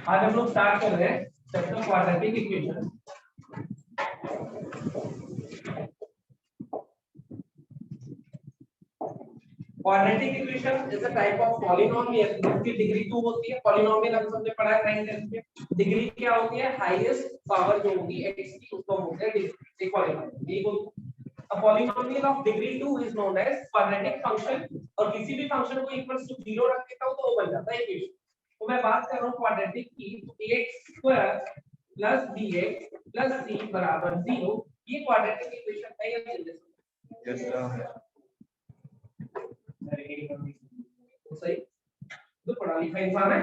आज हम लोग स्टार्ट कर रहे हैं chapter quadratic equation. Quadratic equation is a type of polynomial जिसकी डिग्री 2 होती है। पॉलिनोमियल हम सबने पढ़ा है 9th में। डिग्री क्या होती है? हाईएस्ट पावर जो होगी x की उसको बोलते हैं डिग्री। एक पॉलिनोमियल ये बोलते हैं। A polynomial of degree 2 is known as quadratic function। और किसी भी फंक्शन को इक्वल्स टू 0 रख देता हूं तो वो बन जाता है इक्वेशन। तो मैं बात कर रहा हूं क्वाड्रेटिक की, तो ax square plus bx plus c बराबर 0 ये क्वाड्रेटिक इक्वेशन है या नहीं? Yes sir. तो सही तो पढ़ा लिखा इंसान है।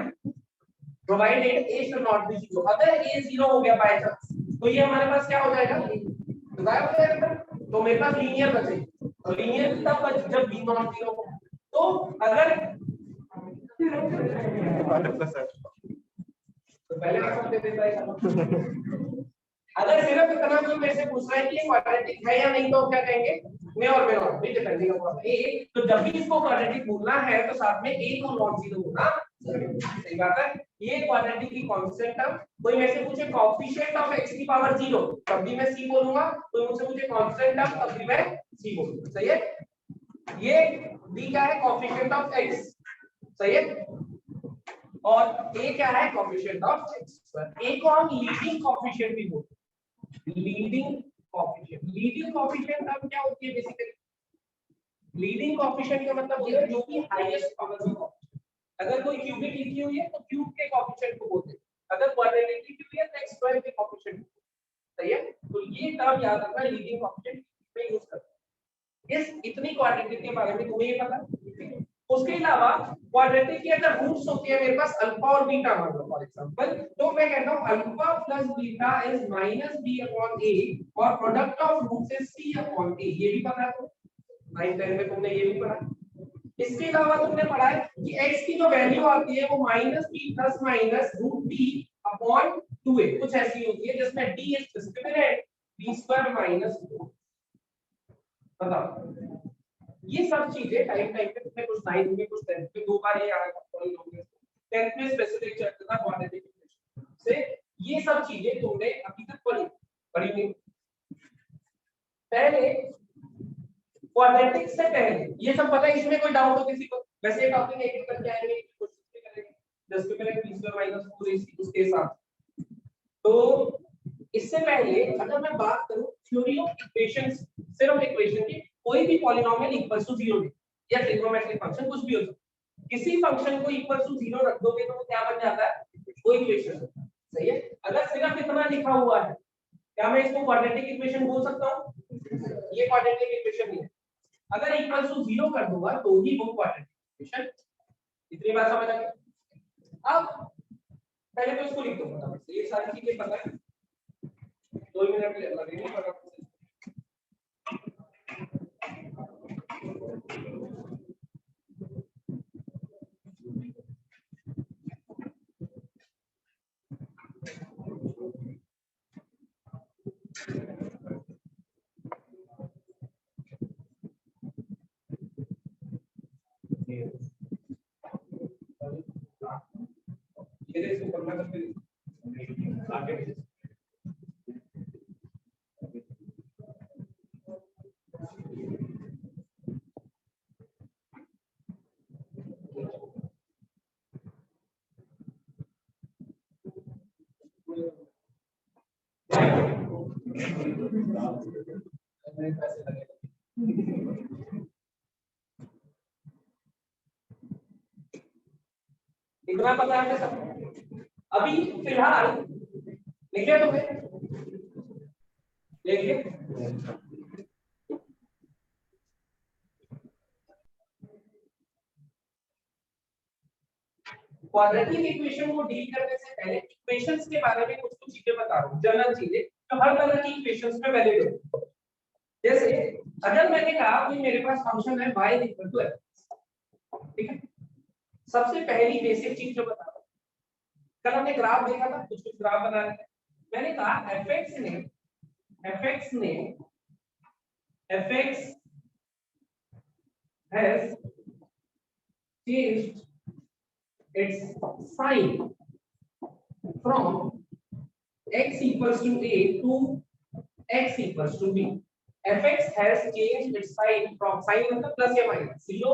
Provided a should not be 0। अगर a 0 हो गया बाय चांस तो ये हमारे पास क्या हो जाएगा? तो गायब हो जाएगा। तो मेरे पास लीनियर बचेगा। तो लीनियर तब बच जब b नॉट 0 हो। तो अगर तो पहले का दे देता है। अगर सिर्फ इतना कोई मेरे से पूछ रहा है कि ये क्वाड्रेटिक है या नहीं तो क्या कहेंगे? मे और मे नॉट भी डिपेंडिंग अपॉन a। तो जब भी इसको क्वाड्रेटिक बोलना है तो साथ में a को नॉट 0 होना सही बात है। ये क्वाड्रेटिक की कांस्टेंट टर्म। कोई मेरे से पूछे कोएफिशिएंट ऑफ x की पावर 0 तब भी मैं c बोलूंगा। कोई मुझसे पूछे कांस्टेंट टर्म तब भी मैं c बोलूंगा। सही है। ये b क्या है? Coefficient of x। सही है। और a क्या है? Coefficient of x। a को हम लीडिंग कोएफिशिएंट भी बोलते हैं। Leading coefficient. लीडिंग कोएफिशिएंट अब क्या होती है? बेसिकली लीडिंग कोएफिशिएंट का मतलब होता है जो भी हाईएस्ट पावर का। अगर कोई क्यूबिक लिखी हुई है तो क्यूब के कोएफिशिएंट को बोलते हैं। अगर क्वाड्रेटिक लिखी हुई है तो x स्क्वायर के कोएफिशिएंट। सही है। तो ये टर्म याद रखना, लीडिंग कोएफिशिएंट में यूज करते हैं। इस इतनी क्वाड्रेटिक के बारे में तुम्हें ये पता है। उसके अलावा क्वाड्रेटिक की अगर रूट्स होती है मेरे पास अल्फा और बीटा मान लो फॉर एग्जांपल, तो मैं कहता हूं alpha plus beta is minus b upon a और product of roots is c upon a. ये भी पता है तो 9th में तुमने ये भी पढ़ा। इसके अलावा तुमने पढ़ा है कि x की जो वैल्यू आती है वो minus b plus minus root b upon 2a कुछ ऐसी होती है जिसमें d is discriminant b square minus 4। बताओ ये सब चीजें टाइम टाइम पे तुमने कुछ 9th में कुछ 10th में दो बार ये आया था। पॉलिनोमियल 10th में स्पेसिफिक चैप्टर था क्वाड्रेटिक इक्वेशन से। ये सब चीजें तुमने अभी तक पढ़ी नहीं। पहले क्वाड्रेटिक से पहले ये सब पता है। इसमें कोई डाउट हो किसी को? वैसे ये टॉपिक एक एक करके आएंगे, क्वेश्चन भी करेंगे। Discriminant b square minus 4ac उसके साथ। तो इससे पहले अगर मैं बात करूं थ्योरी ऑफ इक्वेशंस, सिर्फ इक्वेशन की, कोई भी पॉलिनोमियल इक्वल टू 0 या ट्रिग्नोमेट्रिक फंक्शन कुछ भी हो सकता है। किसी फंक्शन को इक्वल टू 0 रख दोगे तो वो क्या बन जाता है? वो इक्वेशन। सही है। अगर सिर्फ इतना लिखा हुआ है क्या मैं इसको क्वाड्रेटिक इक्वेशन बोल सकता हूं? ये क्वाड्रेटिक इक्वेशन नहीं है। अगर इक्वल टू 0 कर दूंगा तो ही वो क्वाड्रेटिक इक्वेशन। इतनी बात समझ आ गई। अब पहले तो इसको लिख दो फटाफट से। ये सारी चीजें पता है, 2 मिनट लगेंगे फटाफट से। ये देखो करना करके आगे इतना पता है सब। अभी फिलहाल लिखे तुमने देखिए क्वाड्रेटिक इक्वेशन को डील करने से पहले इक्वेशंस के बारे में कुछ कुछ चीजें बता रहा हूं, जनरल चीजें तो हर तरह की इक्वेशंस में वैलिड है। जैसे अगर मैंने कहा कि मेरे पास फंक्शन है y इक्वल टू x, ठीक है। सबसे पहली बेसिक चीज जो बता रहा हूं, कल हमने ग्राफ देखा था, कुछ कुछ ग्राफ बना रहे थे। मैंने कहा fx has changed its sign from x equals to a to x equals to b. fx has changed its sign from sign मतलब प्लस या minus, zero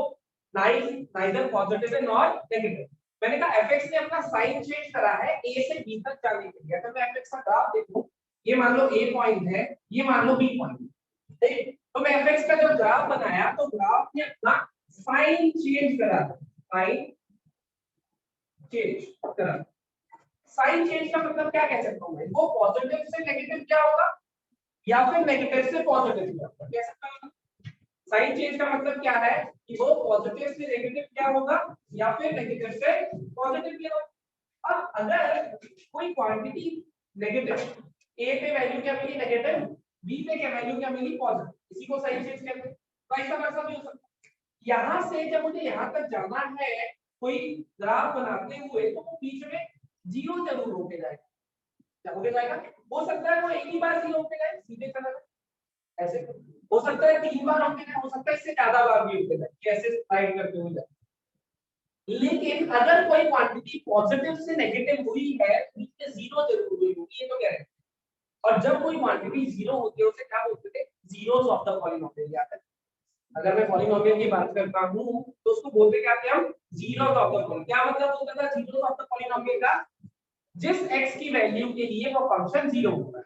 neither positive nor negative. मैंने कहा fx ने अपना साइन चेंज करा है a से b तक जाने के लिए। अगर मैं fx का ग्राफ देखूं, ये मान लो a पॉइंट है, ये मान लो b पॉइंट है, ठीक। तो मैं fx का जब ग्राफ बनाया तो ग्राफ ने अपना साइन चेंज करा, साइन चेंज करा। साइन चेंज का मतलब क्या कह सकता हूं मैं, वो पॉजिटिव से नेगेटिव क्या होगा या फिर नेगेटिव से पॉजिटिव क्या होगा, कह सकता हूं। साइन चेंज का मतलब क्या है कि वो पॉजिटिव से नेगेटिव क्या होगा या फिर नेगेटिव से पॉजिटिव क्या होगा। अब अगर कोई क्वांटिटी नेगेटिव, a पे वैल्यू क्या मिली नेगेटिव, b पे क्या वैल्यू क्या मिली पॉजिटिव, इसी को साइन चेंज कहते हैं। तो ऐसा वैसा भी हो सकता है। यहां से जब मुझे यहां तक जाना है कोई ग्राफ बनाते हुए, तो वो बीच में जीरो जरूर होके जाएगा। क्या होके जाएगा? हो सकता है वो एक ही बार जीरो होके जाए, सीधे चला जाए, ऐसे हो सकता है 3 बार होके जाए, हो सकता है इससे ज्यादा बार भी होके जाए, कैसे स्लाइड करते हुए जाए। लेकिन अगर कोई क्वांटिटी पॉजिटिव से नेगेटिव हुई है तो इसमें जीरो जरूर हुई होगी, ये तो कह रहे हैं। और जब कोई क्वांटिटी जीरो होती है उसे क्या बोलते थे, जीरोस ऑफ द पॉलीनोमियल। याद है, अगर मैं पॉलीनोमियल की बात करता हूं तो उसको बोलते क्या थे हम, जीरोस ऑफ द पॉलीनोमियल। क्या मतलब होता था जीरोस ऑफ द पॉलीनोमियल का, जिस x की वैल्यू के लिए वो फंक्शन जीरो होगा,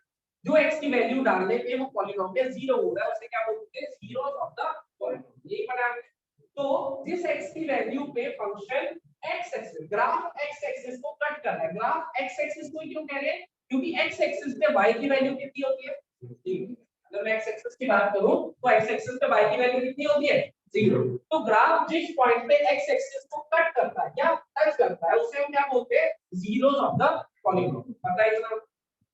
जो x की वैल्यू डालने पे वो पॉलीनोमियल जीरो होगा, उसे क्या बोलते हैं, जीरोस ऑफ द पॉलीनोमियल। यही पढ़ा हमने। तो जिस x की वैल्यू पे function x axis, graph x axis को कट कर रहा है। ग्राफ x एक्सिस को क्यों कह रहे हैं, क्योंकि x एक्सिस पे y की वैल्यू कितनी होती है, ठीक। अगर मैं x एक्सिस की बात करूं तो x एक्सिस पे y की वैल्यू कितनी होती है, जीरो। तो ग्राफ जिस पॉइंट पे x एक्सिस को कट करता है या टच करता है उसे हम क्या बोलते हैं, जीरोस ऑफ द पॉलीनोमियल। पता है इतना,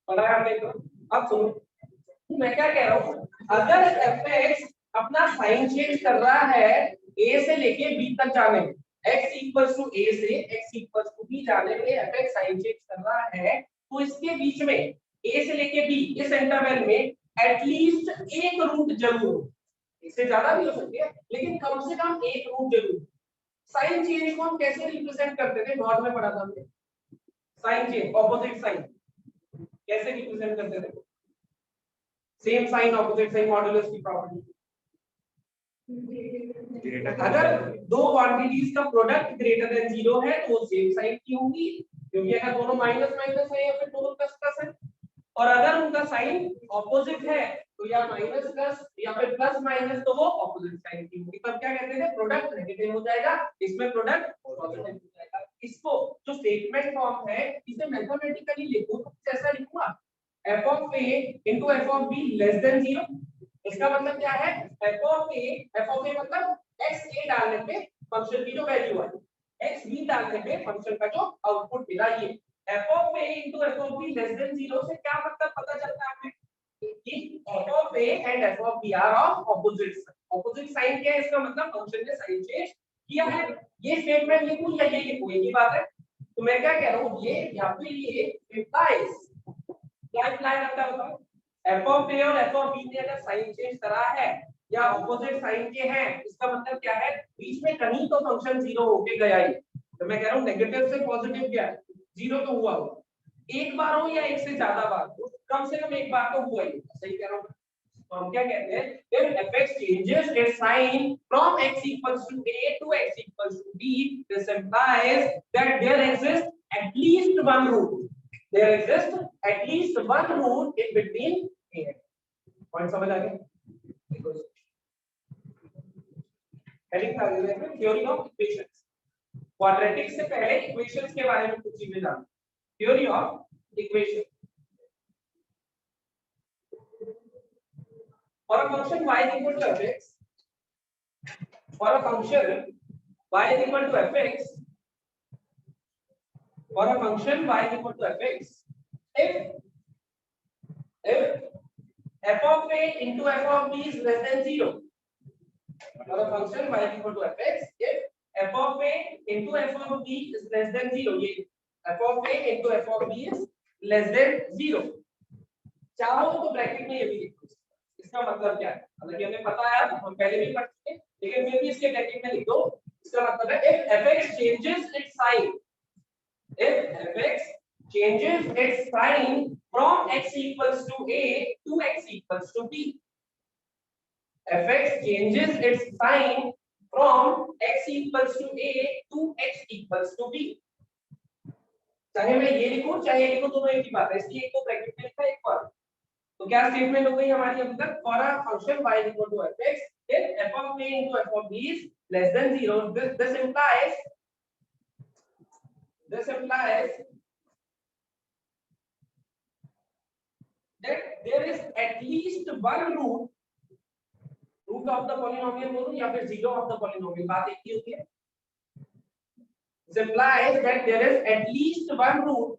पढ़ा है आपने तो। अब सुनो मैं क्या कह रहा हूं, अगर fx अपना साइन चेंज कर रहा है a से लेके b तक जाने में, x इक्वल्स टू a से x इक्वल्स टू b जाने में fx साइन चेंज कर रहा है, तो इसके बीच में a से लेके b इस इंटरवल में एटलीस्ट एक रूट जरूर हो। इससे ज्यादा भी हो सकती है लेकिन कम से कम एक रूट जरूर। साइन चेंज को हम कैसे रिप्रेजेंट करते थे, नॉट में पढ़ा था हमने। साइन चेंज ऑपोजिट साइन कैसे रिप्रेजेंट करते थे, same sign opposite sign modulus की प्रॉपर्टी। अगर दो क्वांटिटीज का प्रोडक्ट ग्रेटर देन जीरो है तो वो सेम साइन की होगी, क्योंकि अगर दोनों माइनस माइनस है या फिर दोनों प्लस प्लस है। और अगर उनका साइन ऑपोजिट है तो या माइनस प्लस या फिर प्लस माइनस, तो वो ऑपोजिट साइन की होगी। तब क्या कहते हैं, प्रोडक्ट नेगेटिव हो जाएगा, इसमें प्रोडक्ट पॉजिटिव हो जाएगा। इसको जो स्टेटमेंट फॉर्म है इसे मैथमेटिकली लिखो तो कुछ ऐसा लिखूंगा, f of a into f of b less than 0। इसका मतलब क्या है, f of a मतलब x a डालने पे फंक्शन की जो वैल्यू है, x b डालने पे फंक्शन का जो आउटपुट मिला, ये f of a into f of b less than 0 से क्या मतलब पता चलता है आपने कि f of a and f of b are of opposite sign। Opposite sign क्या है, इसका मतलब फंक्शन ने साइन चेंज किया है। ये स्टेटमेंट लिखूं या ये लिखूं, एक ही बात है। तो मैं क्या कह रहा हूं, ये या फिर ये implies, क्या इम्प्लाई करता है बताओ, f of a और f of b ने अगर साइन चेंज करा है या ऑपोजिट साइन के हैं, इसका मतलब क्या है, बीच में कहीं तो फंक्शन जीरो होके गया ही। तो मैं कह रहा हूं नेगेटिव से पॉजिटिव क्या है, जीरो तो हुआ होगा। एक बार हो या एक से ज्यादा बार हो, कम से कम एक बार तो हुआ ही। सही कह रहा हूं। तो हम क्या कहते हैं, if fx changes its sign from x equals to a to x equals to b, this implies that there exists at least one root, there exists at least one root in between a and b। Point समझ आ गया? Heading था theory of equations. Quadratic से पहले equations के बारे में कुछ चीजें जानते। Theory of equation, for a function y is equal to fx, for a function y is equal to fx, for a function y is equal to fx, if f of a into f of b is less than 0, for a function y is equal to fx, if f of a into f of b is less than 0, ये f of a into f of b is less than 0, चाहो तो bracket में ये भी लिखो। इसका मतलब क्या है, हालांकि हमें पता है, हम पहले भी पढ़ चुके हैं, लेकिन फिर भी इसके ब्रैकेट में लिख दो। इसका मतलब है if fx changes its sign, if fx changes its sign from x equals to a to x equals to b. fx changes its sign from x equals to a to x equals to b. चाहे मैं ये लिखूं चाहे ये लिखूं दोनों एक ही बात है, इसलिए एक तो ब्रैकेट में लिखा एक बार। तो क्या स्टेटमेंट हो गई हमारी अब तक, for a function y equal to fx if f of a into f of b is less than 0, this implies that there is at least one root of the polynomial बोलूं या फिर zero of the polynomial, बात एक ही होती है। This implies that there is at least one root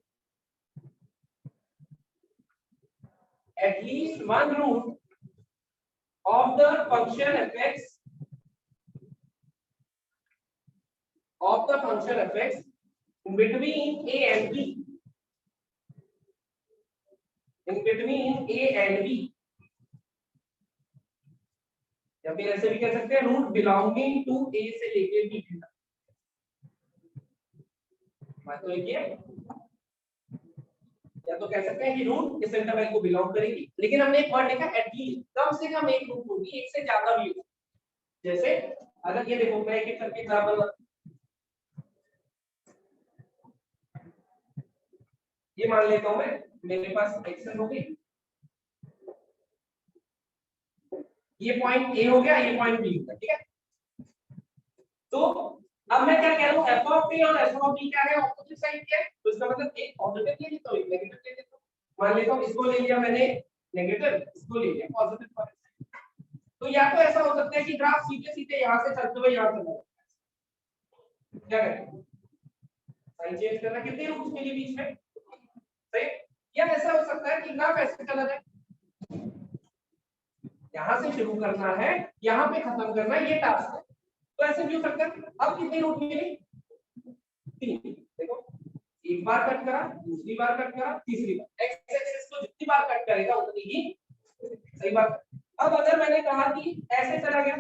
of the function fx between a and b, या फिर ऐसे भी कह सकते हैं रूट बिलोंगिंग टू a से लेके b तक। बात तो लिखिए, या तो कह सकते हैं कि रूट इस इंटरवल को बिलोंग करेगी, लेकिन हमने एक वर्ड लिखा एटलीस्ट, कम से कम एक रूट होगी, एक से ज्यादा भी हो। जैसे अगर ये देखो मैं एक करके एग्जांपल, ये मान लेता हूं मैं, मेरे पास एक्सेल हो गई, ये पॉइंट ए हो गया, ये पॉइंट बी हो गया, ठीक है। तो अब मैं क्या कह रहा हूं, f ऑफ a और f ऑफ b क्या है, ऑपोजिट साइड क्या है, तो इसका मतलब एक पॉजिटिव ले लेता हूं एक नेगेटिव ले लेता हूं। मान लेता हूं इसको ले लिया मैंने नेगेटिव, इसको ले लिया पॉजिटिव। तो या तो ऐसा हो सकता है कि ग्राफ सीधे सीधे यहां से चलते हुए यहां चला जाए, क्या करें, साइन चेंज करना, कितने रूट्स मिली बीच में, सही। या ऐसा हो सकता है कि ग्राफ ऐसे चला जाए, यहां से शुरू करना है यहां पे खत्म करना है, ये टास्क है, तो ऐसे भी हो सकता है। अब कितनी रूट मिली, 3। देखो एक बार कट करा, दूसरी बार कट करा, तीसरी बार, एक्स एक्सिस को जितनी बार कट करेगा उतनी ही सही बात। अब अगर मैंने कहा कि ऐसे चला गया,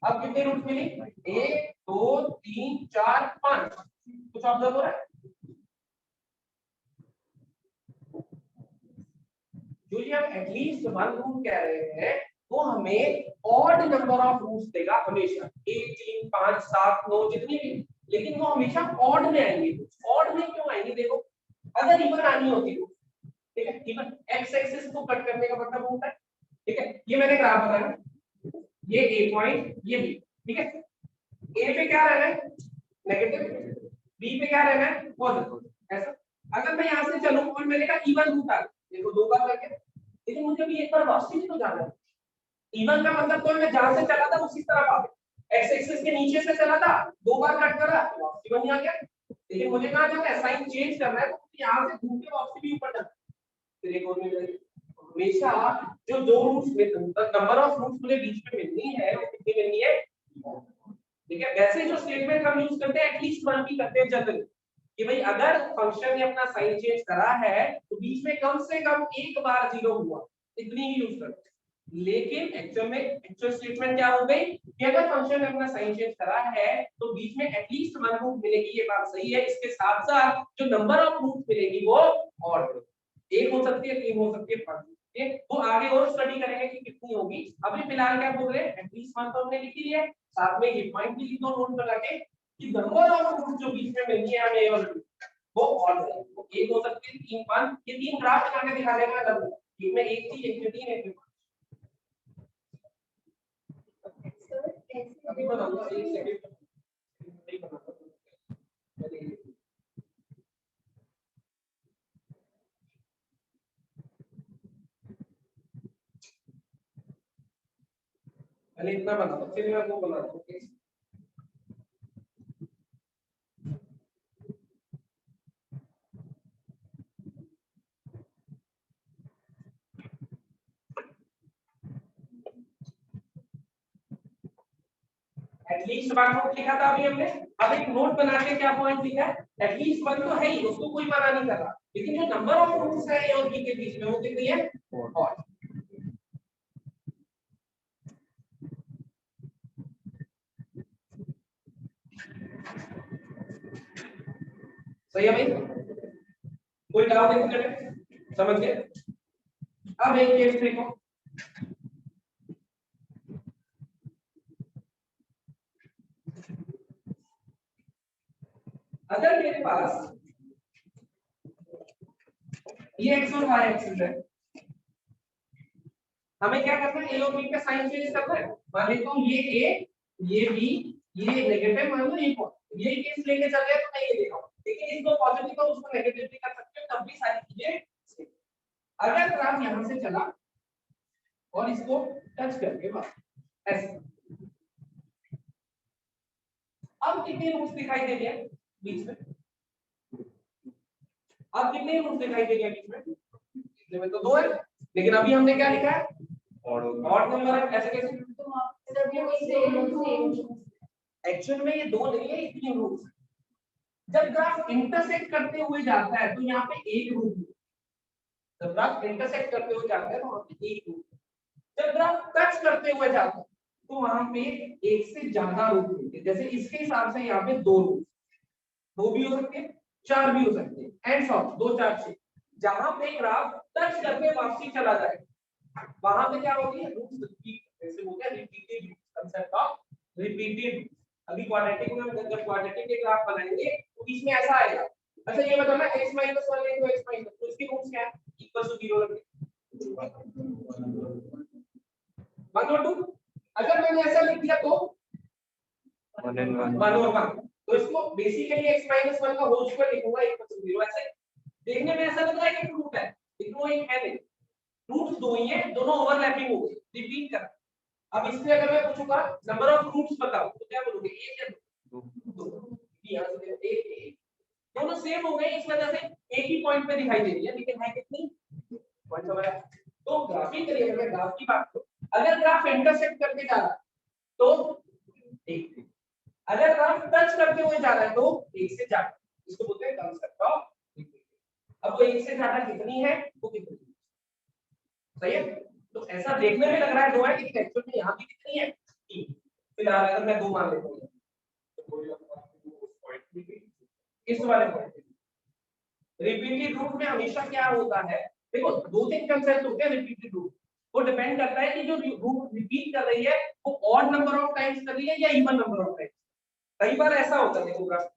अब कितनी रूट मिली, 1 2 3 4 5, कुछ ऑब्जर्व हो रहा है, जो ये हम एटलीस्ट वन रूट कह रहे हैं वो हमें ऑड नंबर ऑफ रूट्स देगा हमेशा, 1 3 5 7 9 जितनी भी, लेकिन वो हमेशा ऑड में आएंगे। ऑड में क्यों आएंगे, देखो अगर इवन आनी होती तो, ठीक है, इवन एक्स एक्सिस को कट करने का मतलब होता है, ठीक है। ये मैंने ग्राफ बनाया, ये ए पॉइंट, ये बी, ठीक है। ए पे क्या रहना है नेगेटिव, बी पे क्या रहना है पॉजिटिव, ऐसा। अगर मैं यहां से चलूं और मैंने कहा इवन रूट आ, देखो 2 बार करके, लेकिन मुझे भी एक बार वापसी तो जाना है। इवन का मतलब तो मैं जहां से चला था उसी तरफ आ गया, एक्स एक्सिस के नीचे से चला था, 2 बार कट करा वापसी बन आ गया, लेकिन मुझे कहां जाना है, साइन चेंज करना है, तो यहां से घूम के वापसी भी ऊपर जाना है, फिर एक और मिल जाएगी। हमेशा जो दो रूट्स में नंबर ऑफ रूट्स मुझे बीच में मिलनी है वो कितनी मिलनी है, ठीक है। वैसे जो स्टेटमेंट हम यूज करते हैं एटलीस्ट वन भी करते हैं जनरली, कि भाई अगर फंक्शन ने अपना साइन चेंज करा है तो बीच में कम से कम एक बार 0 हुआ, इतनी ही यूज करते हैं। लेकिन एक्चुअल स्टेटमेंट क्या हो गई कि अगर फंक्शन ने अपना साइन चेंज करा है तो बीच में एटलीस्ट वन रूट मिलेगी, ये बात सही है। इसके साथ साथ जो नंबर ऑफ रूट मिलेगी वो और एक हो सकती है, 3 हो सकती है, 5, वो आगे और स्टडी करेंगे कि कितनी होगी। अभी फिलहाल क्या बोल रहे हैं, एटलीस्ट वन तो हमने लिख लिया है, साथ में ये पॉइंट भी लिख दो नोट बना के कि नंबर ऑफ रूट जो बीच में मिलनी है हमें और वो और है, वो एक हो सकती है 3 5, ये 3 ग्राफ बना के दिखा देगा अलग, एक में 1 थी, एक में 3, एक में 5। अभी बनाऊंगा एक सेकंड, नहीं बनाता पहले इतना बना दो, फिर मैं वो बना दूंगा। एटलीस्ट वन नोट लिखा था अभी हमने, अब एक नोट बना के क्या पॉइंट लिखा है, एटलीस्ट वन तो है ही, उसको कोई मना नहीं कर रहा, लेकिन जो नंबर ऑफ रूट्स है ए और बी के बीच में वो कितनी है, और सही है भाई, कोई डाउट नहीं, समझ गए। अब एक केस देखो, अगर मेरे पास ये x और y एक्सिस है, हमें क्या करना है, a और b का साइन चेंज करना है। मान लेता हूं ये a, ये b, ये नेगेटिव, मान लो ये पॉजिटिव, ये केस लेके चल गए तो मैं ये ले रहा हूं, लेकिन इसको पॉजिटिव तो उसको नेगेटिव भी कर सकते हो, तब भी सारी चीजें। अगर ग्राफ यहां से चला और इसको टच करके बस ऐसे, अब कितने रूट्स दिखाई दे रहे हैं बीच में, अब कितने रूट्स दिखाई दे रहे हैं बीच में, इसमें तो दो है, लेकिन अभी हमने क्या लिखा है, ऑड नंबर है, ऐसे कैसे, एक्चुअल में ये दो नहीं है, ये तीन रूट्स। जब ग्राफ इंटरसेक्ट करते हुए जाता है तो यहाँ पे एक रूट, जब ग्राफ इंटरसेक्ट करते हुए जाता है तो वहां पे एक रूट, जब ग्राफ टच करते हुए जाता है तो वहां पे एक से ज्यादा रूट होते हैं। जैसे इसके हिसाब से यहाँ पे दो रूट, दो भी हो सकते हैं, चार भी हो सकते हैं, एंड ऑफ दो चार छह, जहां पे ग्राफ टच करके वापसी चला जाए वहां पे क्या होती है, रूट्स रिपीट, जैसे बोलते हैं रिपीटेड, कांसेप्ट ऑफ रिपीटेड। अभी क्वाड्रेटिक में जब क्वाड्रेटिक के ग्राफ बनाएंगे तो बीच में ऐसा आएगा, अच्छा ये बताना x - 1 into x - तो इसकी रूट्स क्या है, इक्वल टू 0 रखिए 1 और 2। अगर मैंने ऐसा लिख दिया तो 1 और 1, तो इसको बेसिकली x - 1 का होल स्क्वायर लिखूंगा इक्वल टू 0। ऐसे देखने में ऐसा लग रहा है कि रूट है, लेकिन वो एक है नहीं, रूट्स दो ही हैं, दोनों ओवरलैपिंग हो गए, रिपीट कर। अब इससे अगर मैं पूछूंगा नंबर ऑफ रूट्स बताओ तो क्या बोलोगे, एक या दो, यहां से एक, दोनों सेम हो गए, इस वजह से एक ही पॉइंट पे दिखाई दे रही है, लेकिन है कितनी, पॉइंट समझ आया। तो ग्राफिकली अगर ग्राफ की बात करो, अगर ग्राफ इंटरसेक्ट करके जा रहा है तो एक, अगर ग्राफ टच करते हुए जा रहा है तो एक से ज्यादा, इसको बोलते हैं कांसेप्ट ऑफ रिपीटेड। अब वो एक से ज्यादा कितनी है, वो कितनी है, सही है। तो ऐसा देखने में लग रहा है दो है, लेकिन एक्चुअल में यहाँ भी कितनी है, तीन। फिलहाल अगर मैं दो मान लेता हूँ इस वाले पॉइंट, रिपीटेड रूट में हमेशा क्या होता है, देखो दो तीन कंसेप्ट होते हैं रिपीटेड रूट, वो डिपेंड करता है कि जो रूट रिपीट कर रही है वो ऑड नंबर ऑफ टाइम्स कर रही है या इवन नंबर ऑफ टाइम्स। कई बार ऐसा होता है, देखो ग्राफ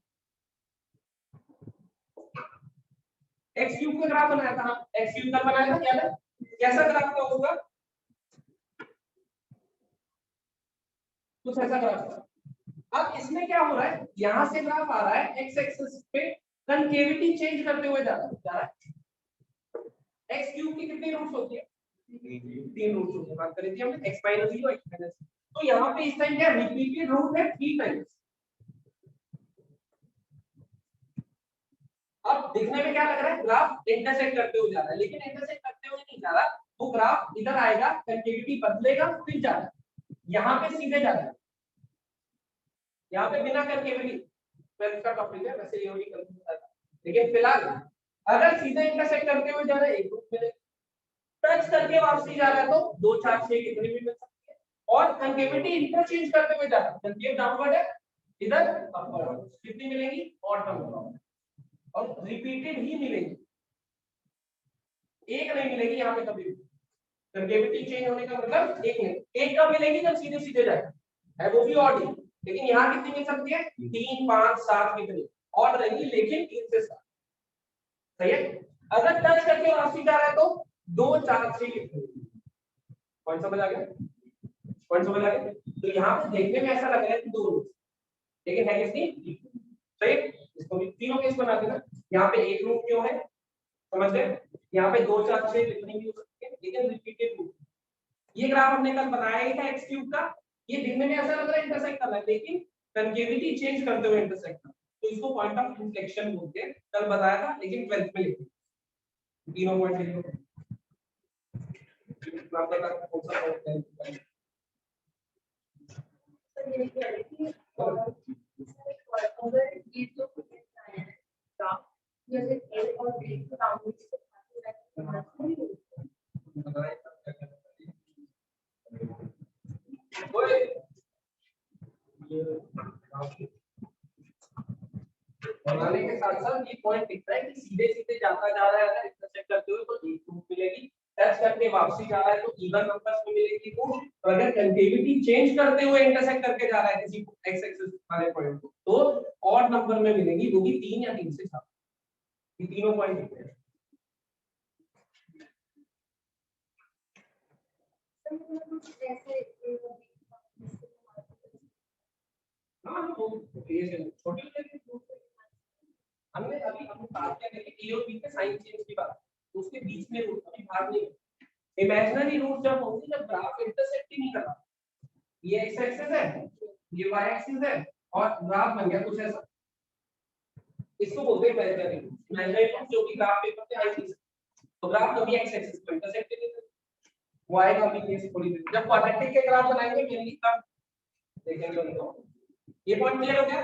एक्स क्यूब का ग्राफ बनाया था, एक्स क्यूब का बनाया था, याद है कैसा ग्राफ था होगा, कुछ ऐसा ग्राफ था। अब इसमें क्या हो रहा है, यहां से ग्राफ आ रहा है एक्स एक्सिस पे, कनकेविटी चेंज करते हुए जा रहा है। एक्स क्यूब की कितनी रूट्स होती है, तीन रूट्स होती है, बात करी थी हमने, x - 0 x - 0। तो यहाँ पे इस टाइम क्या रिपीटेड रूट है 3 टाइम्स। अब दिखने में क्या लग रहा है, ग्राफ इंटरसेक्ट करते हुए जा रहा है, लेकिन इंटरसेक्ट करते हुए नहीं जा रहा, वो ग्राफ इधर आएगा, कनकेविटी बदलेगा फिर जा रहा है, यहाँ पे सीधे जा रहा है, यहाँ पे बिना कनकेविटी, ट्वेल्थ का टॉपिक है वैसे, ये होगी कंफ्यूज, लेकिन फिलहाल अगर सीधे इंटरसेक्ट करते हुए जा रहा है एक रूट मिलेगा, टच करके वापसी जा रहा है तो 2 4 6 कितनी भी मिल सकती है, और कंकेविटी इंटरचेंज करते हुए जा रहा है, कंकेव डाउनवर्ड है, इधर अपवर्ड, कितनी मिलेगी, ऑड नंबर, और रिपीटेड ही मिलेगी, एक नहीं मिलेगी यहाँ पे कभी भी। कंकेविटी चेंज होने का मतलब एक नहीं, एक कब मिलेगी जब सीधे सीधे जाएगा, है वो भी ऑड ही, लेकिन यहाँ कितनी मिल सकती है, 3 5 7 कितनी ऑड रहेगी, लेकिन 3 से 7, सही है। अगर टच करके वापसी जा रहा है तो 2 4 6 कितनी, पॉइंट समझ आ गया, पॉइंट समझ आ गया। तो यहाँ पे देखने में ऐसा लग रहा है कि दो रूट, लेकिन है कितनी, सही। इसको भी तीनों केस बना देना, यहाँ पे एक रूट क्यों है, समझ गए, यहाँ पे 2 4 6 कितनी भी हो सकती है, लेकिन रिपीटेड रूट। ये ग्राफ हमने कल बनाया ही था एक्स क्यूब का, ये दिखने में ऐसा लग रहा है इंटरसेक्ट कर रहा है, लेकिन कंकेविटी चेंज करते हुए इंटरसेक्ट कर, तो इसको पॉइंट ऑफ इन्फ्लेक्शन बोलते हैं, कल बताया था, लेकिन 12th में लिखो, तीनों पॉइंट लिखो, कौन सा पॉइंट है, बनाने के साथ साथ ये पॉइंट दिखता है कि सीधे सीधे जाता जा रहा है, अगर इंटरसेक्ट करते हुए तो एक रूट मिलेगी, टच करके वापसी जा रहा है तो इवन नंबर्स में मिलेगी रूट, और अगर कंकेविटी चेंज करते हुए इंटरसेक्ट करके जा रहा है किसी एक्स एक्सिस वाले पॉइंट को तो ऑड नंबर में मिलेगी, वो भी 3 या 3 से 7। ये तीनों पॉइंट दिखते हैं। हाँ तो ये छोटी हमने अभी हम बात क्या करी ए और बी के साइन चेंज की बात, तो उसके बीच में रूट कभी भाग नहीं, इमेजिनरी रूट जब होगी जब ग्राफ इंटरसेक्ट ही नहीं कर रहा, ये एक्स एक्सिस है, ये वाई एक्सिस है और ग्राफ बन गया कुछ ऐसा, इसको बोलते हैं इमेजिनरी रूट। इमेजिनरी रूट जो कि ग्राफ पेपर पे आई थी, तो ग्राफ कभी एक्स एक्सिस को इंटरसेक्ट नहीं करता, वाई का भी केस थोड़ी देर जब क्वाड्रेटिक के ग्राफ बनाएंगे मेनली तब देखेंगे उनको। ये पॉइंट क्लियर हो गया।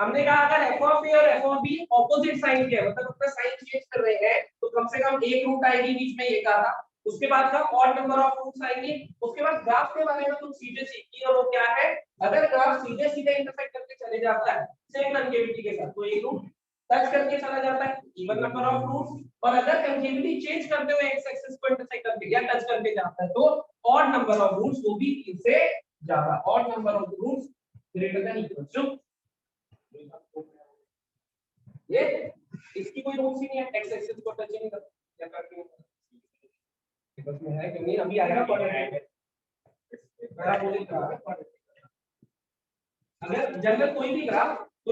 हमने कहा अगर f ऑफ a और f of b opposite sign के हैं, मतलब अपना साइन चेंज कर रहे हैं, तो कम से कम एक रूट आएगी बीच में, ये कहा था। उसके बाद का ऑड नंबर ऑफ रूट्स आएंगे। उसके बाद ग्राफ के बारे में तुम सीधे सीखी और वो क्या है, अगर ग्राफ सीधे सीधे इंटरसेक्ट करके चले जाता है सेम कंकेविटी के साथ तो एक रूट टच करके चला जाता है, इवन नंबर ऑफ रूट्स, और अगर कंकेविटी चेंज करते हुए एक्स एक्सिस को इंटरसेक्ट करके या टच करके जाता है तो ऑड नंबर ऑफ रूट्स, वो भी 3 से ज्यादा, odd number of roots greater than equal to ये, इसकी कोई रूल्स ही नहीं है, एक्स एक्सिस को टच नहीं करता या करके बस में है कि नहीं, अभी आएगा क्वाड्रेटिक पैराबोलिक ग्राफ। अगर जनरल कोई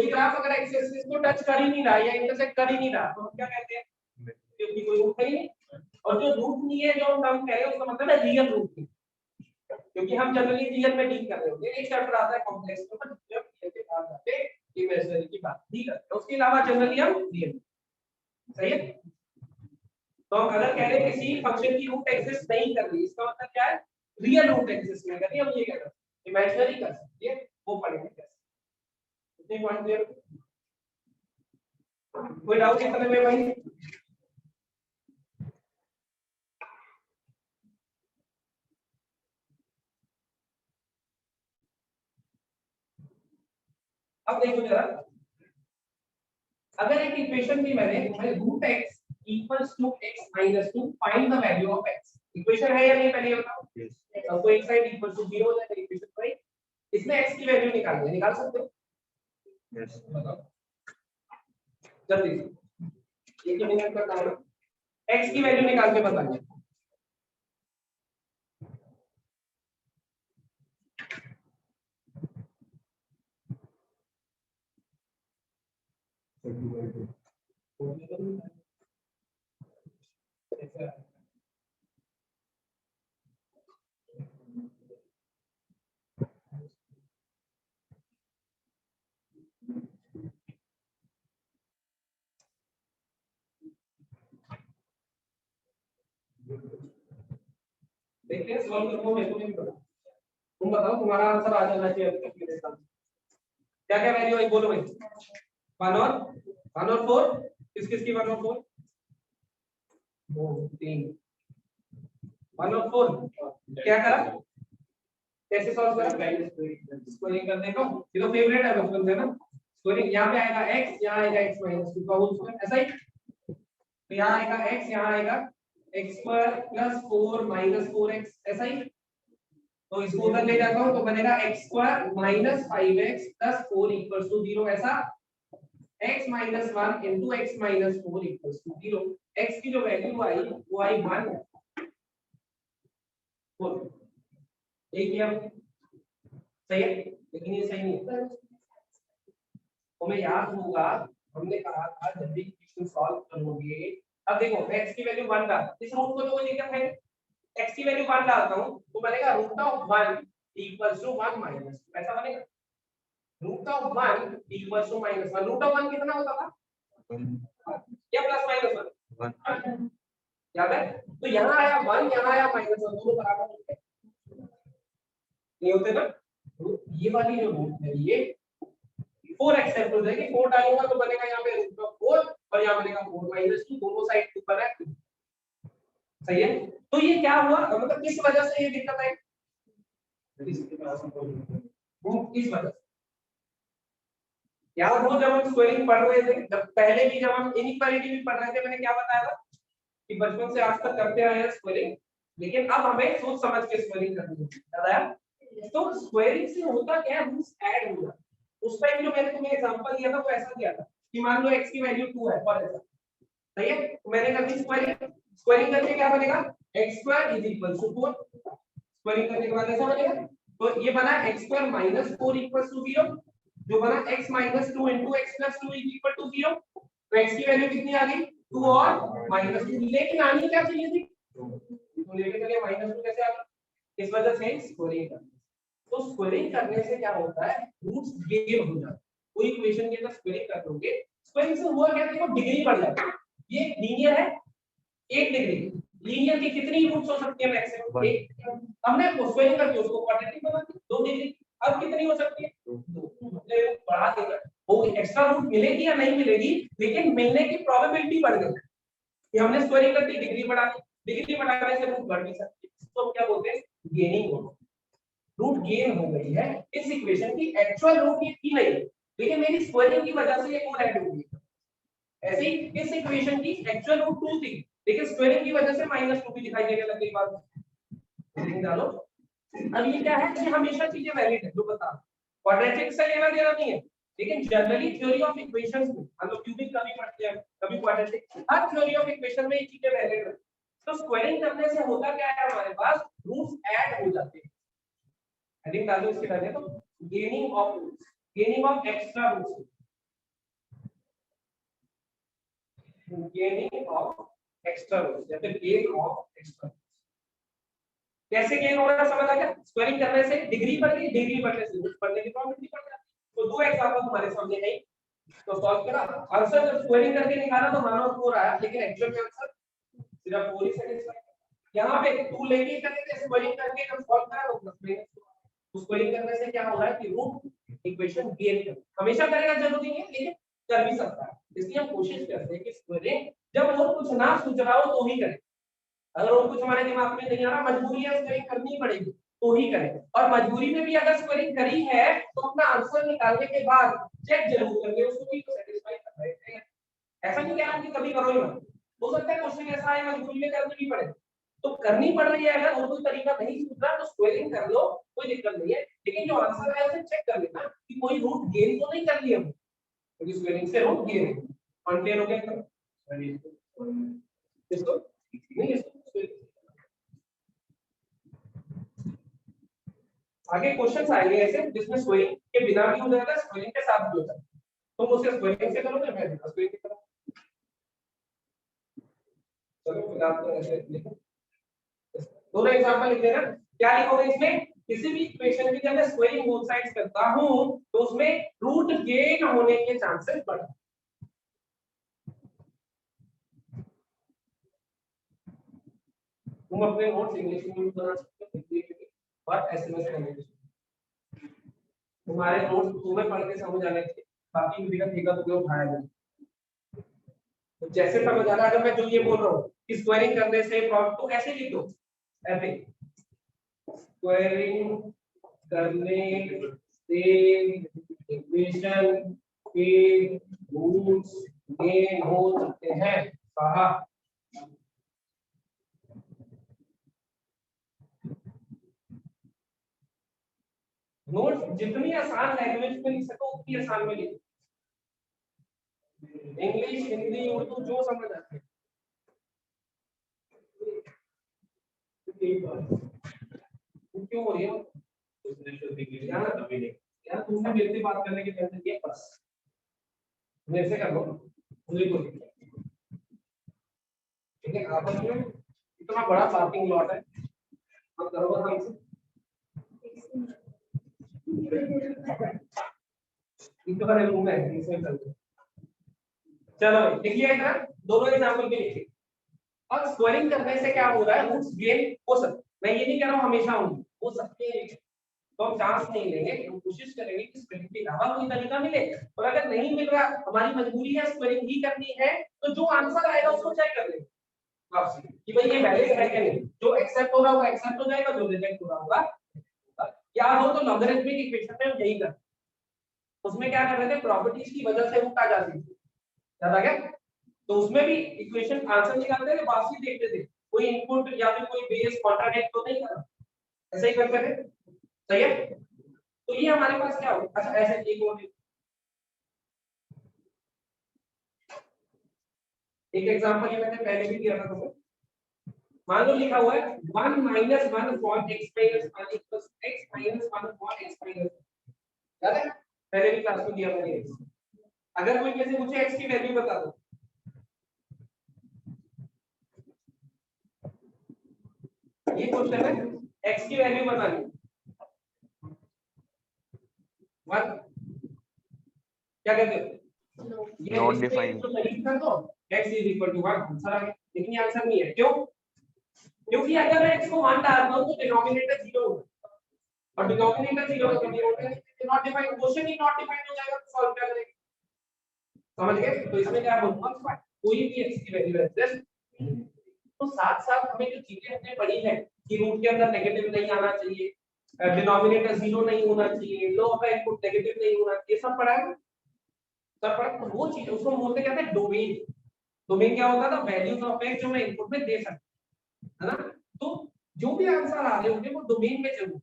ग्राफ अगर एक्स एक्सिस को टच कर ही नहीं रहा या इंटरसेक्ट कर ही नहीं रहा तो हम क्या कहते हैं, क्योंकि कोई रूट है ही नहीं, और जो रूट नहीं है जो हम कह रहे हैं उसका मतलब है रियल रूट नहीं, क्योंकि हम जनरली रियल में डील कर रहे होते हैं। एक चैप्टर आता है कॉम्प्लेक्स में जब रियल के बाद जाते हैं इमेजिनरी की बात ठीक है, उसके अलावा जनरली हम रियल, सही है। तो हम अगर कह रहे हैं किसी फंक्शन की रूट एग्जिस्ट नहीं कर रही, इसका मतलब क्या है, रियल रूट एग्जिस्ट नहीं कर रही, हम ये कह रहे हैं इमेजिनरी कर सकते हैं, वो पढ़ेंगे कैसे। इतनी पॉइंट क्लियर, कोई डाउट इतने में भाई? अब देखो जरा, अगर एक इक्वेशन दी मैंने root x equals to x minus 2 find the value of x, equation है या नहीं पहले बताओ। तो एक साइड इक्वल टू 0 हो जाएगा इक्वेशन पर, इसमें x की वैल्यू निकालनी है, निकाल सकते हो? यस बताओ जल्दी से, एक मिनट का काम है, x की वैल्यू निकाल के बताइए। देखिए सॉल्व करो, मेरे को नहीं पता, तुम बताओ, तुम्हारा आंसर आ जाना चाहिए अभी तक मेरे साथ। क्या क्या वैल्यू है बोलो भाई। 1 और 4, किस किस की 1 और 4? 2 3 1 और 4 क्या करा, कैसे सॉल्व करा, स्क्वायरिंग करने को, ये तो फेवरेट है बचपन से ना, स्क्वायरिंग। यहाँ पे आएगा x, यहाँ आएगा x माइनस 2 का होल स्क्वायर, ऐसा ही। तो यहाँ आएगा x, यहाँ आएगा x square plus 4 minus 4x, ऐसा ही। तो इसको उधर ले जाता हूँ तो बनेगा x square minus 5x plus 4 equals to 0, ऐसा। x minus 1 into x minus 4 equals to 0, x की जो वैल्यू आई वो आई 1 4, एक ही हम सही है, लेकिन ये सही नहीं है। तो मैं याद होगा हमने कहा था जब भी इक्वेशन सॉल्व करोगे, अब देखो x की वैल्यू 1 डाल, इस रूट को तो कोई लेकर है, x की वैल्यू 1 डालता हूं तो बनेगा root of 1 equals to 1 minus, ऐसा बनेगा। Root of 1 equals to minus 1, root of 1 कितना होता था, या प्लस माइनस 1 याद है। तो यहाँ आया 1, यहाँ आया माइनस 1, दोनों बराबर होते हैं, नहीं होते ना। तो ये वाली जो रूट है ये 4 एक्सेप्ट हो जाएगी, 4 डालूंगा तो बनेगा यहाँ पे रूट ऑफ 4 और यहाँ बनेगा 4 माइनस 2, दोनों साइड के ऊपर है, सही है। तो ये क्या हुआ, मतलब किस वजह से ये दिक्कत आई, इस वजह से, याद हो जब हम स्क्वायरिंग पढ़ रहे थे, जब पहले भी जब हम इनइक्वालिटी भी पढ़ रहे थे, मैंने क्या बताया था कि बचपन से आज तक करते आए हैं स्क्वायरिंग, लेकिन अब हमें सोच समझ के स्क्वायरिंग करनी है। याद आया? तो स्क्वायरिंग से होता क्या है, रूट्स ऐड हो जाते हैं। उस टाइम जो मैंने तुम्हें एग्जांपल दिया था वो ऐसा दिया था कि मान लो x की वैल्यू 2 है फॉर एग्जांपल, सही है, तो मैंने कर दी स्क्वायरिंग। स्क्वायरिंग करके क्या बनेगा, x² = 4। स्क्वायरिंग करने के बाद ऐसा बनेगा, तो ये बना x² - 4 = 0, जो बना x - 2 * x + 2 = 0। तो x की वैल्यू कितनी आ गई, 2 और -2, लेकिन आनी क्या चाहिए थी, तो लेके चलिए -2 कैसे आ गया, इस वजह से स्क्वायरिंग करना। तो स्क्वायरिंग करने से क्या होता है, रूट्स गेन हो जाते हैं। कोई इक्वेशन की अगर स्क्वायरिंग कर दोगे, स्क्वायरिंग से हुआ क्या, देखो डिग्री बढ़ जाती है। ये लीनियर है, 1 डिग्री, लीनियर की कितनी रूट्स हो सकती है, मैक्सिमम 1। हमने स्क्वायरिंग करके उसको क्वाड्रेटिक बना दी 2 डिग्री, अब कितनी हो सकती है, 2। मतलब बढ़ा देगा, वो एक्स्ट्रा रूट मिलेगी या नहीं मिलेगी, लेकिन मिलने की प्रोबेबिलिटी बढ़ गई कि हमने स्क्वायरिंग कर दी, डिग्री बढ़ा दी, डिग्री बढ़ाने से रूट बढ़ नहीं सकती, इसको हम क्या बोलते हैं, गेनिंग हो, रूट गेन हो गई है। इस इक्वेशन की एक्चुअल रूट ये थी नहीं, लेकिन मेरी स्क्वायरिंग की वजह से एक और ऐड हो गई। ऐसे ही इस इक्वेशन की एक्चुअल रूट 2 थी, लेकिन स्क्वायरिंग की वजह से -2 भी दिखाई देने लग गई बाद में। डालो, अब ये क्या है कि हमेशा चीजें वैलिड है, जो बता क्वाड्रेटिक से लेना देना नहीं है, लेकिन जनरली थ्योरी ऑफ इक्वेशंस में हम लोग क्यूबिक कभी पढ़ते हैं, कभी quadratic, her theory of equation में ये चीजें वैलिड है। तो स्क्वायरिंग करने से होता क्या है, हमारे पास रूट्स ऐड हो जाते हैं। हेडिंग डालो इसके पहले, तो gaining of roots, gaining of extra roots, gaining of extra roots या फिर गेन ऑफ एक्स्ट्रा। कैसे गेन हो रहा है समझ आ गया, स्क्वायरिंग करने से डिग्री बढ़ गई, डिग्री बढ़ने से रूट बढ़ने की प्रोबेबिलिटी बढ़ जाती है। तो दो एग्जांपल तुम्हारे सामने है, तो सॉल्व करा, आंसर जब स्क्वायरिंग करके निकाला तो मानो 4 आया, लेकिन एक्चुअल में आंसर सिर्फ 4 ही सेटिस्फाई। यहां पे 2 लेके करके स्क्वायरिंग करके जब सॉल्व करा तो प्लस में, तो स्क्वायरिंग करने से क्या हो रहा है कि रूट इक्वेशन गेन कर, हमेशा करेगा जरूरी नहीं है, लेकिन कर भी सकता है। इसलिए हम कोशिश करते हैं कि स्क्वायरिंग जब वो कुछ ना सूझ रहा हो तो ही करें, अगर वो कुछ हमारे दिमाग में नहीं आ रहा, मजबूरी है स्क्वायरिंग करनी ही पड़ेगी तो ही करें। और मजबूरी में भी अगर स्क्वायरिंग करी है तो अपना आंसर निकालने के बाद चेक जरूर करिए उसको कि सेटिस्फाई कर रहे हैं। ऐसा नहीं कहना कि कभी करो ही मत, हो सकता है क्वेश्चन ऐसा है मजबूरी में करनी भी पड़े, तो करनी पड़ रही है। अगर और कोई तरीका नहीं सूझ रहा तो स्क्वायरिंग कर लो, कोई दिक्कत नहीं है, लेकिन जो आंसर है उसे चेक कर लेना कि कोई रूट गेन तो नहीं कर लिया, क्योंकि स्क्वायरिंग से रूट गेन कंटेन हो गया, इसको नहीं, इसको आगे क्वेश्चंस आएंगे ऐसे जिसमें स्क्वायरिंग के बिना भी हो जाएगा, स्क्वायरिंग के साथ भी हो जाएगा, तुम उसे स्क्वायरिंग से करोगे, मैं भी स्क्वायरिंग से करूंगा। चलो फिर आप ऐसे लिखो, दोनों एग्जांपल लिख देना। क्या लिखोगे इसमें, किसी भी इक्वेशन की जब मैं स्क्वायरिंग बोथ साइड्स करता हूं तो उसमें रूट गेन होने के चांसेस बढ़ते हैं। तुम अपने नोट्स इंग्लिश में भी बना सकते हो और एसएमएस करने के, तुम्हारे नोट्स तुम्हें पढ़ के समझ आने चाहिए, बाकी वीडियो का ठेका तुम्हें उठाया जाए। तो जैसे समझ आना, अगर मैं जो ये बोल रहा हूँ कि स्क्वायरिंग करने से तो ऐसे लिख दो, ऐसे स्क्वायरिंग करने से इक्वेशन के रूट्स गेन हो सकते हैं, कहा। नोट्स जितनी आसान लैंग्वेज में लिख सको उतनी आसान में लिखो, इंग्लिश हिंदी उर्दू जो समझ आते हैं। क्यों हो रही है यार, तुमने मेरे से बात करने के टेंशन किया, बस मेरे से कर लो, मुझे कोई दिक्कत नहीं। ठीक है, आपस में इतना बड़ा पार्किंग लॉट है, आप करोगे हमसे, इतना बड़ा रूम है इसमें चलते। चलो लिखिए इधर, दोनों एग्जांपल भी लिखिए। अब स्क्वायरिंग करने से क्या हो रहा है, रूट्स गेन हो सकते, मैं ये नहीं कह रहा हूं हमेशा होंगे, हो सकते हैं, तो हम चांस नहीं लेंगे, हम कोशिश करेंगे कि स्क्वायरिंग के अलावा कोई तरीका मिले, और अगर नहीं मिल रहा, हमारी मजबूरी है स्क्वायरिंग ही करनी है, तो जो आंसर आएगा उसको चेक कर लेंगे आपसे कि भाई ये वैलिड है कि नहीं, जो एक्सेप्ट हो रहा होगा एक्सेप्ट हो जाएगा, जो रिजेक्ट हो रहा होगा। याद हो तो लॉगरिथमिक इक्वेशन में हम यही करते हैं, उसमें क्या कर रहे थे, प्रॉपर्टीज की वजह से रूट आ जाती थी, याद आ गया। तो उसमें भी इक्वेशन आंसर निकालते थे, वापसी देखते थे कोई इनपुट या फिर कोई बेस कॉन्ट्राडिक्ट तो नहीं कर रहा, ऐसे ही करते थे, सही है। तो ये हमारे पास क्या होगा, अच्छा ऐसे एक एग्जांपल ये मैंने पहले भी दिया था तुमको। मान लो लिखा हुआ है 1 - 1 cot x - 1 equals x - 1 cot x - 1, याद है पहले भी क्लास में दिया मैंने। अगर कोई कैसे पूछे x की वैल्यू बता दो, ये क्वेश्चन है, x की वैल्यू बतानी 1, क्या कहते हो, ये नॉट डिफाइंड। तो सही था, तो x = 1 आंसर आ गया। लेकिन ये आंसर नहीं है, क्यों, क्योंकि अगर मैं x को 1 डालता हूं तो डिनोमिनेटर 0 होगा, और डिनोमिनेटर 0 होगा तो not defined, question he not defined हो जाएगा, तो सॉल्व क्या करेंगे, समझ गए। तो इसमें क्या बोलूंगा, कोई भी x की वैल्यू एडजस्ट, तो साथ साथ हमें जो चीजें हमने पढ़ी है कि रूट के अंदर नेगेटिव नहीं आना चाहिए, डिनोमिनेटर 0 नहीं होना चाहिए, लो का इनपुट नेगेटिव नहीं होना चाहिए, सब पढ़ा है, सब पढ़ा। तो वो चीज उसको बोलते कहते हैं डोमेन। डोमेन क्या होता था, वैल्यूज ऑफ x जो मैं इनपुट में दे सकता, है ना। तो जो भी आंसर आ रहे होंगे वो डोमेन में जरूर,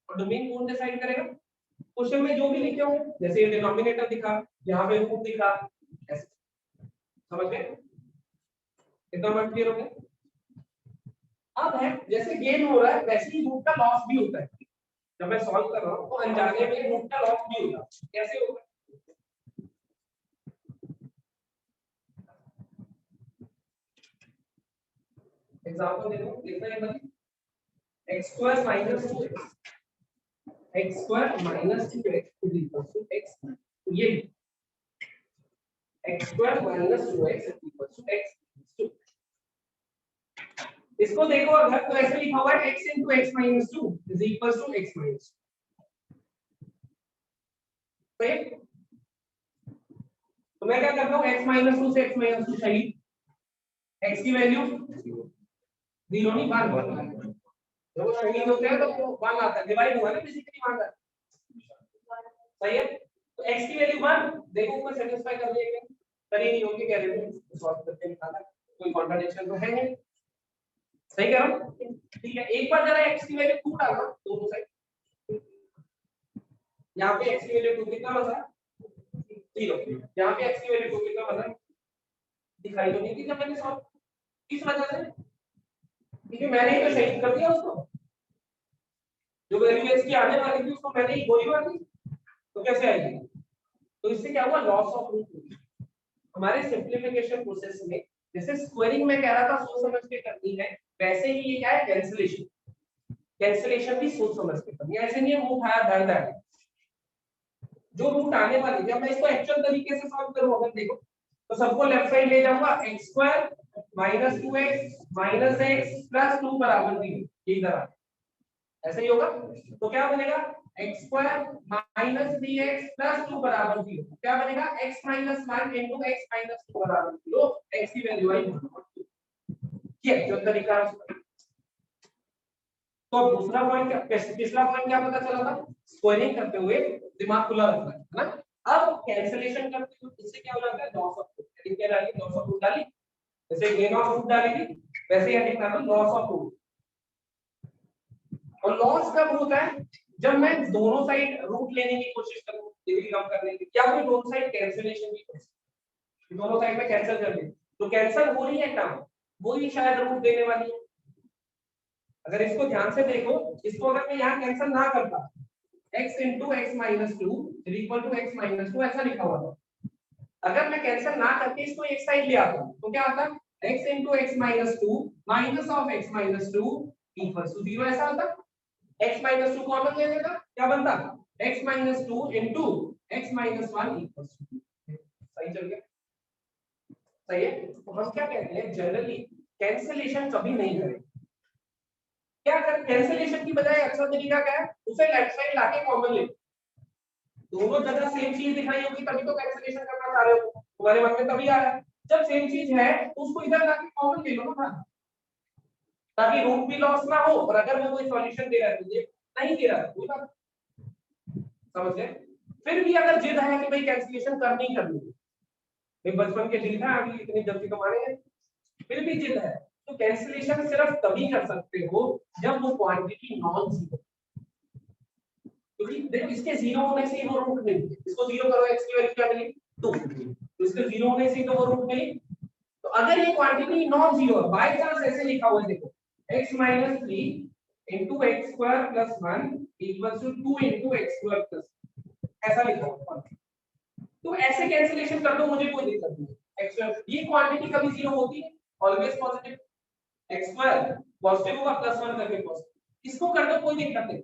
और डोमेन कौन डिसाइड करेगा, क्वेश्चन में जो भी लिखे होंगे, जैसे डिनोमिनेटर दिखा, यहाँ पे रूट दिखा, ऐसे, समझ गए, इतना बात क्लियर हो गया। अब है जैसे गेन हो रहा है वैसे ही रूट का लॉस भी होता है, जब मैं सॉल्व कर रहा हूँ तो अनजाने में रूट का लॉस भी होगा, कैसे होगा, एग्जांपल देखो, लिखना है भाई x² - 2x, x² - 2x is equal to x, ये x² - 2x is equal to x। इसको देखो अगर तो ऐसे लिखा हुआ है x * x - 2 is equal to x - 2, सही। तो मैं क्या करता हूँ, x - 2 से x - 2 सही, x की वैल्यू 0 नहीं 1, जब सही होते हैं तो 1 आता है, डिवाइड हुआ ना बेसिकली 1 आता है, सही है। तो x की वैल्यू 1, देखो ऊपर सेटिस्फाई कर लिया, करी नहीं होगी, कह रहे थे सॉल्व करके निकाला, कोई कॉन्ट्रडिक्शन तो है नहीं, सही कह रहा हूं, ठीक है। एक बार जरा x की वैल्यू 2 डालना दोनों साइड, यहाँ पे x की वैल्यू 2 कितना बचा, 0, यहाँ पे x की वैल्यू 2 कितना बचा, दिखाई तो नहीं दी जब मैंने सॉल्व, किस वजह से, क्योंकि मैंने ही तो सही कर दिया उसको, जो वैल्यू x की आने वाली थी उसको मैंने ही गोली मार दी, तो कैसे आएगी। तो इससे क्या हुआ, लॉस ऑफ रूट। हमारे सिंपलीफिकेशन प्रोसेस में जैसे स्क्वायरिंग में कह रहा था सोच समझ के करनी है, वैसे ही ये क्या है, कैंसिलेशन, कैंसिलेशन भी सोच समझ के करनी है, ऐसे नहीं है मुंह खाया दर्द है, जो रूट आने वाली है, मैं इसको एक्चुअल तरीके से सॉल्व करूं अगर देखो, तो सबको लेफ्ट साइड ले जाऊंगा, x² - 2x - x + 2 बराबर 0, ये इधर आ, ऐसे ही होगा। तो क्या बनेगा, x² - 3x + 2 बराबर 0, क्या बनेगा, x - 1 * x - 2 बराबर 0, x की वैल्यू आई 1, ये जो तरीका है उसका। तो दूसरा पॉइंट क्या, पिछला पॉइंट क्या पता चला था, स्क्वायरिंग करते हुए दिमाग खुला रखना है ना। अब कैंसिलेशन करते हुए इससे क्या हो जाता है, लॉस ऑफ रूट, हेडिंग क्या डाली, लॉस ऑफ रूट डाली, जैसे गेन ऑफ रूट डाली थी वैसे हेडिंग डालो लॉस ऑफ रूट। और लॉस कब होता है, जब मैं दोनों साइड रूट लेने की कोशिश करूं, डिग्री कम करने की, या फिर दोनों साइड कैंसिलेशन की कोशिश, दोनों साइड में कैंसिल कर दे, तो कैंसिल हो रही है टर्म, वो ही शायद रूट देने वाली है। अगर इसको ध्यान से देखो, इसको अगर मैं यहाँ कैंसिल ना करता, x * x - 2 = x - 2 ऐसा लिखा हुआ था, अगर मैं कैंसिल ना करके इसको एक साइड ले आता हूं तो क्या आता है, x * x - 2 minus of x - 2 equals to 0, ऐसा होता, x - 2 कॉमन ले लेगा, क्या बनता, x - 2 into x - 1 equals to 0, सही चल गया, सही है। तो हम क्या कहते हैं, जनरली कैंसिलेशन कभी नहीं करें, क्या कर, कैंसिलेशन की बजाय अच्छा तरीका क्या है, उसे लेफ्ट साइड लाके कॉमन ले, दोनों जगह सेम चीज दिखाई होगी तभी तो कैंसिलेशन करना चाह रहे हो, तुम्हारे मन में तभी आ रहा है, जब सेम चीज है तो उसको इधर लाके कॉमन ले लो ना, ताकि रूट भी लॉस ना हो, और अगर वो कोई सॉल्यूशन दे रहा है तुझे नहीं दे रहा है कोई बात, समझ गए। फिर भी अगर जिद है कि भाई कैंसिलेशन करनी ही करनी है, भाई बचपन के जिद है अभी इतनी जल्दी कमाने हैं, फिर भी जिद है, तो कैंसिलेशन सिर्फ तभी कर सकते हो जब वो क्वांटिटी नॉन जीरो, क्योंकि देखो इसके जीरो होने से ही वो रूट मिली, इसको जीरो करो x की वैल्यू क्या मिली 2, तो इसके जीरो होने से ही तो वो रूट मिली। तो अगर ये क्वांटिटी नॉन जीरो है, बाय चांस ऐसे लिखा हुआ है देखो x - 3 into x square plus 1 equals to 2 into x square plus, ऐसा लिखा हुआ है, तो ऐसे कैंसिलेशन कर दो, मुझे कोई दिक्कत नहीं। x square ये क्वांटिटी कभी जीरो होती है, always positive, x square positive होगा प्लस 1 करके पॉजिटिव, इसको कर दो कोई दिक्कत नहीं।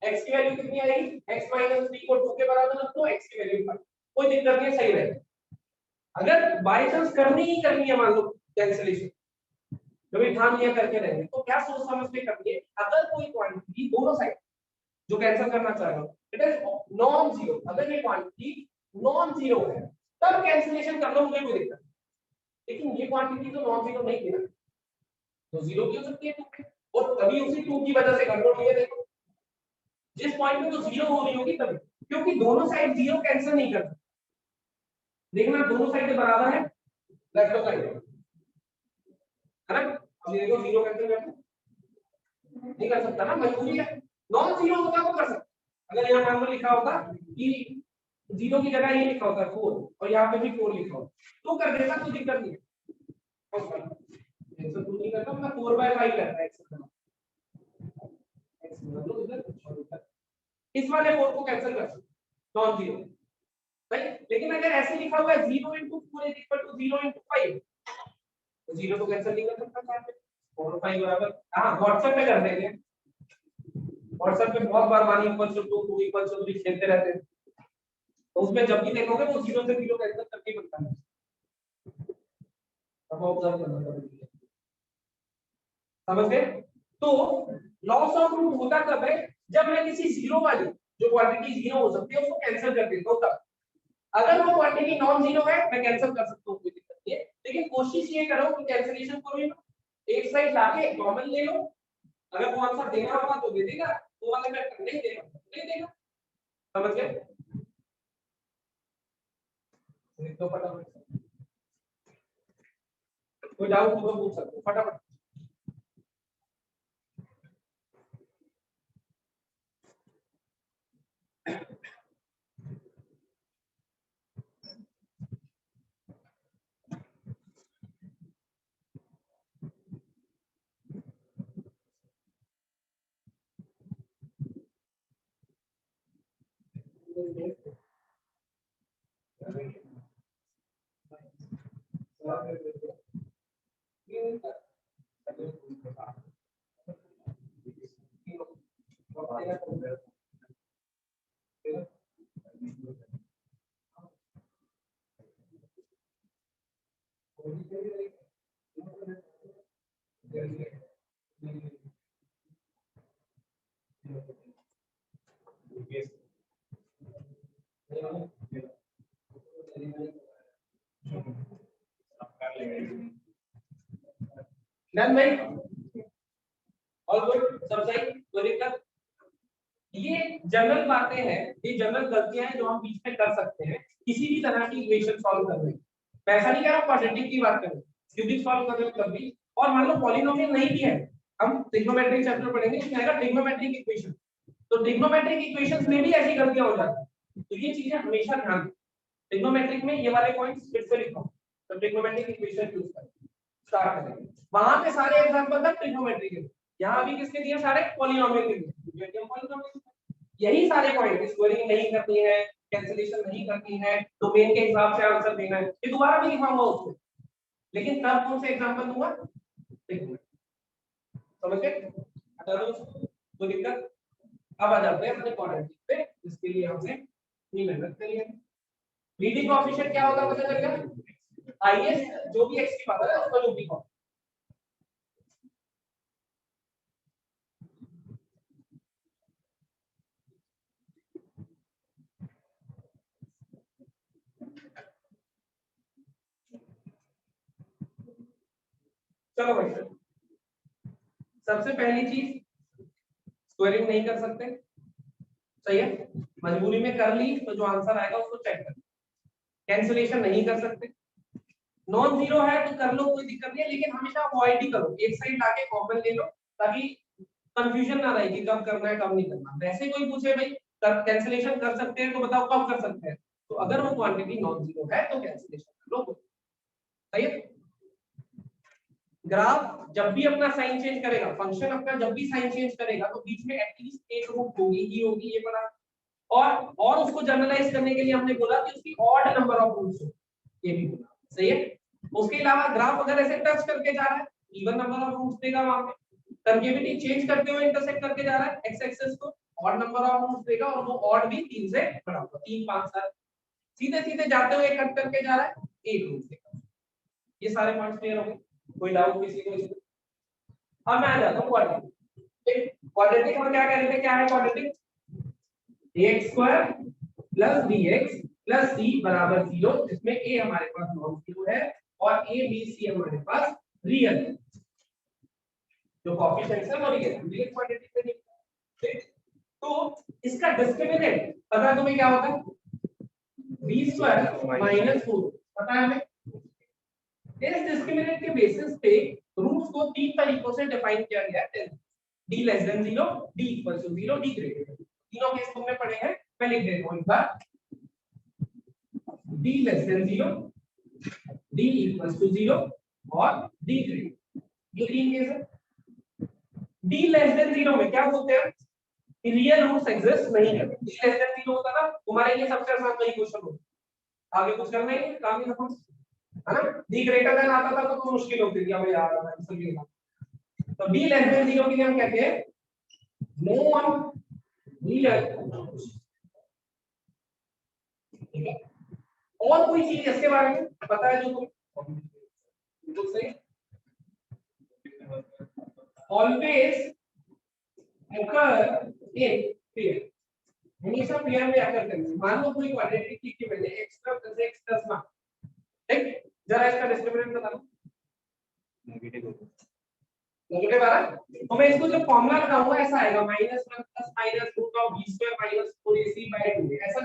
x की वैल्यू कितनी आएगी, x - 3 को 2 के बराबर रख दो, x की वैल्यू 5, कोई दिक्कत नहीं, सही रहेगा। अगर बाय चांस करनी ही करनी है मान लो कैंसिलेशन, कभी ध्यान दिया करके रहेंगे, तो क्या सोच समझ के करनी है, अगर कोई क्वांटिटी दोनों साइड जो कैंसिल करना चाह रहा हूं इट इज नॉन जीरो, अगर ये क्वांटिटी नॉन जीरो है तब कैंसिलेशन कर लो, मुझे कोई दिक्कत नहीं। लेकिन ये क्वांटिटी तो नॉन जीरो नहीं थी ना, तो जीरो की हो सकती है 2, और तभी उसी 2 की वजह से कंट्रोल हुई है। देखो जिस पॉइंट पे तो जीरो हो रही होगी तभी, क्योंकि दोनों साइड जीरो कैंसिल नहीं कर सकते, देखना दोनों साइड बराबर है, लेफ्ट साइड है ना, अब ये देखो जीरो कैंसिल कर नहीं कर सकता ना, मजबूरी है। नॉन जीरो होता तो कर सकता, अगर यहाँ मान लो लिखा होता कि जीरो की जगह ये लिखा होता 4 और यहाँ पे भी 4 लिखा होता तो कर देता, कोई दिक्कत नहीं है। ऐसा तो नहीं करता, मैं 4/5 करता है इस वाले 4 को कैंसिल कर सकते नॉन जीरो, राइट। लेकिन अगर ऐसे लिखा हुआ है 0 * 4 = 0 * 5, तो जीरो तो कैंसिल नहीं कर सकता, 4 और 5 बराबर, हां व्हाट्सएप पे कर देंगे, व्हाट्सएप पे बहुत बार मान इक्वल टू 2 इक्वल टू 3 खेलते रहते हैं, तो उसमें जब भी देखोगे वो 0 से 0 कैंसिल करके बनता है, अब ऑब्जर्व करना पड़ेगा, समझ गए। तो लॉस ऑफ रूट होता कब है, जब मैं किसी जीरो वाली जो क्वांटिटी जीरो हो सकती है उसको कैंसिल कर देता हूं तब, अगर वो क्वांटिटी नॉन जीरो है मैं कैंसिल कर सकता हूं, कोई दिक्कत नहीं है। लेकिन कोशिश ये करो कि कैंसिलेशन करो ही ना, एक साइड लाके कॉमन ले लो, अगर वो आंसर देना होगा तो दे देगा, वो वाला फैक्टर नहीं देगा नहीं देगा, समझ गए। तो फटाफट कोई डाउट हो तो पूछ सकते हो फटाफट। डन भाई, ऑल गुड, सब सही, कोई दिक्कत। ये जनरल बातें हैं, ये जनरल गलतियां हैं जो हम बीच में कर सकते हैं किसी भी तरह की इक्वेशन सॉल्व करने में। मैं ऐसा नहीं कह रहा क्वाड्रेटिक की बात करें, क्यूबिक सॉल्व करने में कभी, और मान लो पॉलिनोमियल नहीं भी है, हम ट्रिग्नोमेट्रिक चैप्टर पढ़ेंगे इसमें आएगा ट्रिग्नोमेट्रिक इक्वेशन, तो ट्रिग्नोमेट्रिक इक्वेशंस में भी ऐसी गलतियां हो जाती हैं, तो ये चीजें हमेशा ध्यान दें। ट्रिग्नोमेट्रिक में ये वाले पॉइंट्स फिर से लिखो, तो ट्रिग्नोमेट्रिक इक्वेशन यूज करें, स्टार्ट करेंगे। वहां पे सारे एग्जांपल था ट्रिग्नोमेट्री के, यहाँ अभी किसके दिए, सारे पॉलिनोमियल के दिए। यही सारे पॉइंट, स्क्वायरिंग नहीं करनी है, कैंसिलेशन नहीं करनी है, डोमेन के हिसाब से आंसर देना है, ये दोबारा भी लिखाऊंगा उसमें, लेकिन तब कौन से एग्जांपल दूंगा, समझ गए, हटा दो उसको, कोई दिक्कत। अब आ जाते हैं अपने क्वाड्रेटिक पे, इसके लिए हमने इतनी मेहनत करी है। लीडिंग कोएफिशिएंट क्या होगा पता चलेगा, आईएस जो भी एक्स की बात है उसका जो भी हो, चलो भाई सबसे पहली चीज स्क्वायरिंग नहीं कर सकते, सही है, मजबूरी में कर ली तो जो आंसर आएगा उसको चेक कर, कैंसिलेशन नहीं कर सकते। नॉन जीरो है तो कर लो, कोई दिक्कत नहीं है, लेकिन हमेशा अवॉइड ही करो, एक साइड लाके कॉमन ले लो ताकि कंफ्यूजन ना रहे कि कब करना है कब नहीं करना। वैसे कोई पूछे भाई कैंसिलेशन कर सकते हैं तो बताओ कब कर सकते हैं, तो अगर वो क्वांटिटी नॉन जीरो है तो कैंसिलेशन कर लो, सही है। ग्राफ जब भी अपना साइन चेंज करेगा, फंक्शन अपना जब भी साइन चेंज करेगा तो बीच में एटलीस्ट एक रूट होगी ही होगी, ये पता। और उसको जनरलाइज करने के लिए हमने बोला कि उसकी ऑड नंबर ऑफ रूट्स हो, ये भी बोला, सही है। उसके अलावा ग्राफ अगर ऐसे टच करके जा रहा है, इवन नंबर ऑफ रूट्स देगा, वहां पे कंकेविटी चेंज करते हुए इंटरसेक्ट करके जा रहा है एक्स एक्सिस को, ऑड नंबर ऑफ रूट्स देगा, और वो ऑड भी 3 से बड़ा होगा, 3 5 7 सीधे सीधे जाते हुए कट करके जा रहा है, एक रूट देगा। ये सारे पॉइंट्स क्लियर हो गए, कोई डाउट किसी को इसमें? अब मैं आ जाता हूं क्वाड्रेटिक। क्वाड्रेटिक हम क्या कह रहे थे, क्या है quadratic? ax square plus bx plus c बराबर 0, जिसमें a हमारे पास नॉन जीरो है और a b c हमारे पास रियल है, जो कोएफिशिएंट्स है वो रियल है, रियल क्वाड्रेटिक में नहीं। तो इसका डिस्क्रिमिनेंट पता है तुम्हें क्या होता है? b स्क्वायर माइनस 4, पता है हमें। इस डिस्क्रिमिनेंट के बेसिस पे रूट्स को तीन तरीकों से डिफाइन किया गया है, d less than 0, d equal to 0, d greater than. तीनों केस तुमने पढ़े हैं, मैं लिख देता हूं एक बार। d less than 0, d equal to 0 और d ग्रेटर, ये तीन केस है। d लेस देन 0 में क्या बोलते हैं कि रियल रूट्स एग्जिस्ट नहीं करते। d लेस देन 0 होता ना, तुम्हारे लिए सबसे आसान वही क्वेश्चन होता, आगे कुछ करना ही काम ही खत्म, है ना। d ग्रेटर देन आता था तो मुश्किल होती थी, अब यार आंसर ये था। तो d लेस देन 0 के लिए हम कहते हैं नॉन रियल। ठीक है, और कोई चीज इसके बारे में पता है जो तुम जो सही ऑलवेज occur in pair, हमेशा पेयर में आकर करते हैं। मान लो कोई क्वाड्रेटिक की मैंने x प्लस x प्लस ना, ठीक, जरा इसका डिस्क्रिमिनेंट बता दो। नेगेटिव आ रहा है तो मैं इसको जब फॉर्मूला लगाऊंगा ऐसा आएगा -1 plus minus root of b square minus 4ac/2, ऐसा।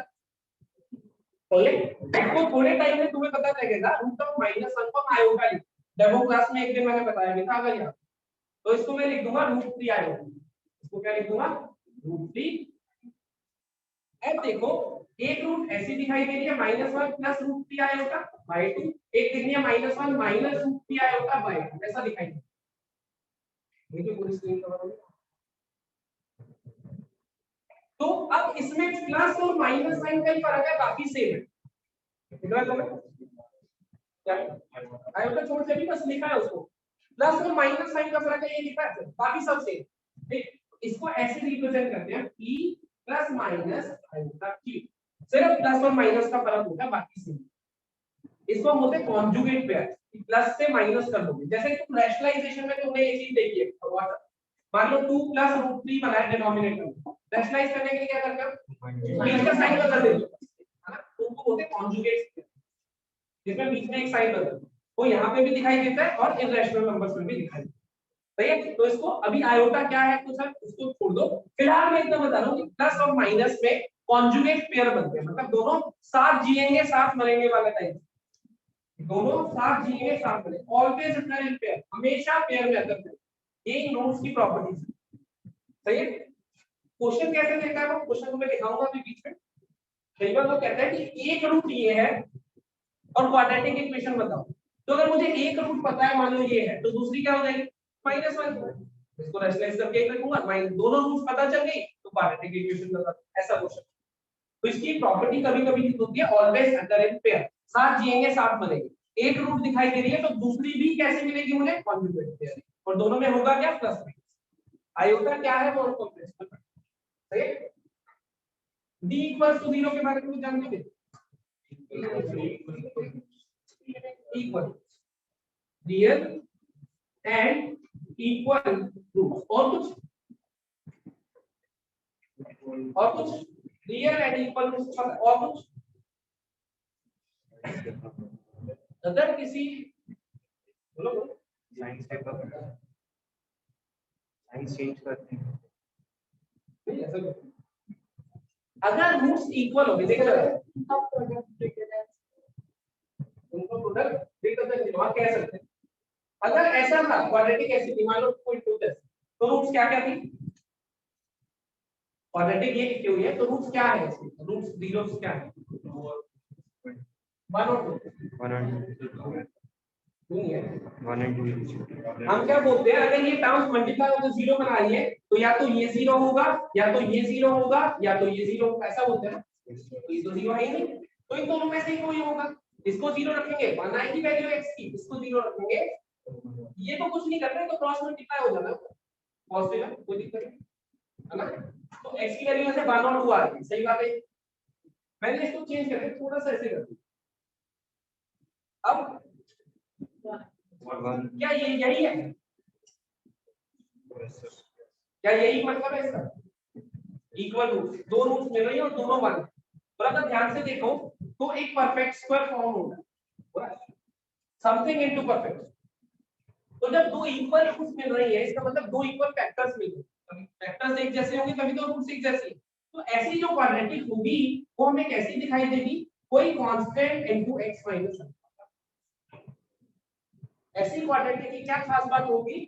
तो ये इसको थोड़े टाइम में तुम्हें पता लगेगा रूट ऑफ -1 को आयोटा लिख, डेमो क्लास में एक दिन मैंने बताया भी था, अगर यार तो इसको मैं लिख दूंगा √3 आयोटा, इसको क्या लिख दूंगा √3। अब देखो एक रूट ऐसी दिखाई दे रही है -1 प्लस √3 आयोटा बाय 2, एक दिख रही है -1 माइनस √3 आयोटा बाय 2, ऐसा दिखाई दे। देखिए पूरी स्क्रीन कवर हो गई। तो अब इसमें प्लस और माइनस साइन का ही फर्क है, बाकी सेम है। इधर तो क्या आयोटा छोड़ के भी बस लिखा है उसको, प्लस और माइनस साइन का फर्क है, ये लिखा है, बाकी सब सेम। ठीक, इसको ऐसे रिप्रेजेंट करते हैं p plus minus iota q, सिर्फ प्लस और माइनस का फर्क होगा, बाकी सेम। इसको हम बोलते हैं कॉन्जुगेट पेयर, प्लस से माइनस कर दोगे। जैसे तुम रैशनलाइजेशन में तुमने ये चीज देखी है, मान लो 2 प्लस √3 बनाया डिनोमिनेटर में, रैशनलाइज करने के लिए क्या करते हो, बीच का साइन बदल देते हो, है ना, तो उनको बोलते हैं कॉन्जुगेट पेयर, जिसमें बीच में एक साइन बदल, वो यहाँ पे भी दिखाई देता है और इररेशनल नंबर्स में भी दिखाई देता है। सही है, तो इसको अभी आयोटा क्या है कुछ है उसको छोड़ दो, फिलहाल मैं इतना बता रहा हूँ कि प्लस और माइनस में कॉन्जुगेट पेयर बनते हैं, मतलब दोनों साथ जिएंगे साथ मरेंगे वाला टाइप, दोनों साथ जिएंगे साथ मरेंगे, ऑलवेज अकर इन पेयर, हमेशा पेयर में अकर करें, ये इन रूट्स की प्रॉपर्टीज है। सही है, क्वेश्चन कैसे देता है वो क्वेश्चन मैं दिखाऊंगा अभी बीच में। कई बार वो कहता है कि एक रूट ये है और क्वाड्रेटिक इक्वेशन बताओ, तो अगर मुझे एक रूट पता है, मान लो ये है, तो दूसरी क्या हो जाएगी -1, इसको रैशनलाइज करके एक लिखूंगा, माइनस दोनों रूट्स पता चल गई तो क्वाड्रेटिक इक्वेशन बता, ऐसा क्वेश्चन। तो इसकी प्रॉपर्टी कभी-कभी होती है ऑलवेज अकर इन पेयर, साथ जिएंगे साथ मरेंगे, एक रूट दिखाई दे रही है तो दूसरी भी कैसे मिलेगी मुझे, कॉन्जुगेट पेयर, और दोनों में होगा क्या प्लस माइनस। आयोटा क्या है वो कॉम्प्लेक्स नंबर, सही है। d इक्वल टू 0 के बारे में कुछ जानते हैं, equal real and equal roots, और कुछ रियल एंड इक्वल रूट्स, और कुछ अगर किसी बोलो साइंस टाइप का साइंस चेंज करते हैं नहीं ऐसा अगर रूट्स इक्वल हो गए, देखो उनको प्रोडक्ट ग्रेटर देन 0 कह सकते हैं। अगर ऐसा था क्वाड्रेटिक ऐसी थी, मान लो 2 तो रूट्स क्या क्या थी, क्वाड्रेटिक ये लिखी हुई है तो रूट्स क्या है इसके, रूट्स जीरोस क्या है, 1 और 2 नहीं है। हम क्या बोलते हैं, अगर ये टर्म्स मल्टीप्लाई होकर 0 बना रही है तो या तो ये 0 होगा या तो ये 0 होगा या तो ये 0 होगा, ऐसा बोलते हैं ना। तो ये तो 0 है ही नहीं, तो इन दोनों में से ही कोई होगा। इसको 0 रखेंगे, 1 आएगी वैल्यू x की, इसको 0 रखेंगे, ये तो कुछ नहीं कर रहे, तो क्रॉस मल्टीप्लाई हो जाना पॉजिटिव है, कोई दिक्कत नहीं है ना। तो x की वैल्यू से 1 और 2 आ गई, सही बात है। मैंने इसको चेंज करके थोड़ा सा ऐसे कर दिया। अब क्या ये यही है, क्या यही मतलब है इसका, इक्वल रूट्स, दो रूट्स मिल रही है और दोनों 1। और अगर ध्यान से देखो तो एक परफेक्ट स्क्वायर फॉर्म होगा, समथिंग इनटू परफेक्ट। तो जब दो इक्वल रूट्स मिल रही है इसका मतलब दो इक्वल फैक्टर्स मिल रहे हैं, फैक्टर्स एक जैसे होंगे तभी तो रूट्स एक जैसे। तो ऐसी जो क्वाड्रेटिक होगी वो हमें कैसी दिखाई देगी, कोई constant into x minus alpha. ऐसी क्वाड्रेटिक की क्या खास बात होगी,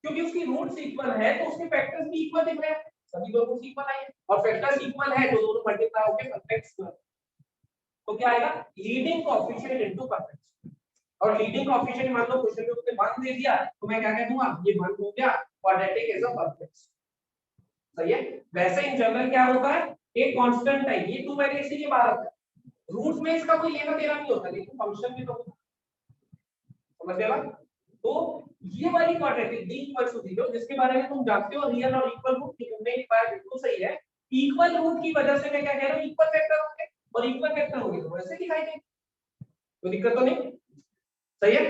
क्योंकि उसकी रूट्स इक्वल है तो उसके फैक्टर्स भी इक्वल दिख रहे हैं, सभी दो रूट्स इक्वल आए और फैक्टर्स इक्वल है तो दोनों मल्टीप्लाई होकर परफेक्ट स्क्वायर। तो क्या आएगा, लीडिंग कोएफिशिएंट इनटू परफेक्ट। और लीडिंग कोएफिशिएंट मान लो क्वेश्चन में उसने 1 दे दिया तो मैं क्या कह दूंगा, ये 1 हो गया, क्वाड्रेटिक इज अ परफेक्ट। सही है। वैसे इन जनरल क्या होता है, एक कांस्टेंट है, ये 2 मैंने इसीलिए बाहर रखा है, रूट्स में इसका कोई लेना देना नहीं होता, लेकिन फंक्शन में तो होता, समझ गए बात। तो ये वाली क्वाड्रेटिक d इक्वल टू 0 जिसके बारे में तुम जानते हो, रियल और इक्वल रूट की तुमने एक बार बिल्कुल सही है, इक्वल रूट की वजह से मैं क्या कह रहा हूं, इक्वल फैक्टर होंगे और इक्वल फैक्टर होंगे तो वैसे दिखाई देंगे, कोई दिक्कत तो नहीं, सही है।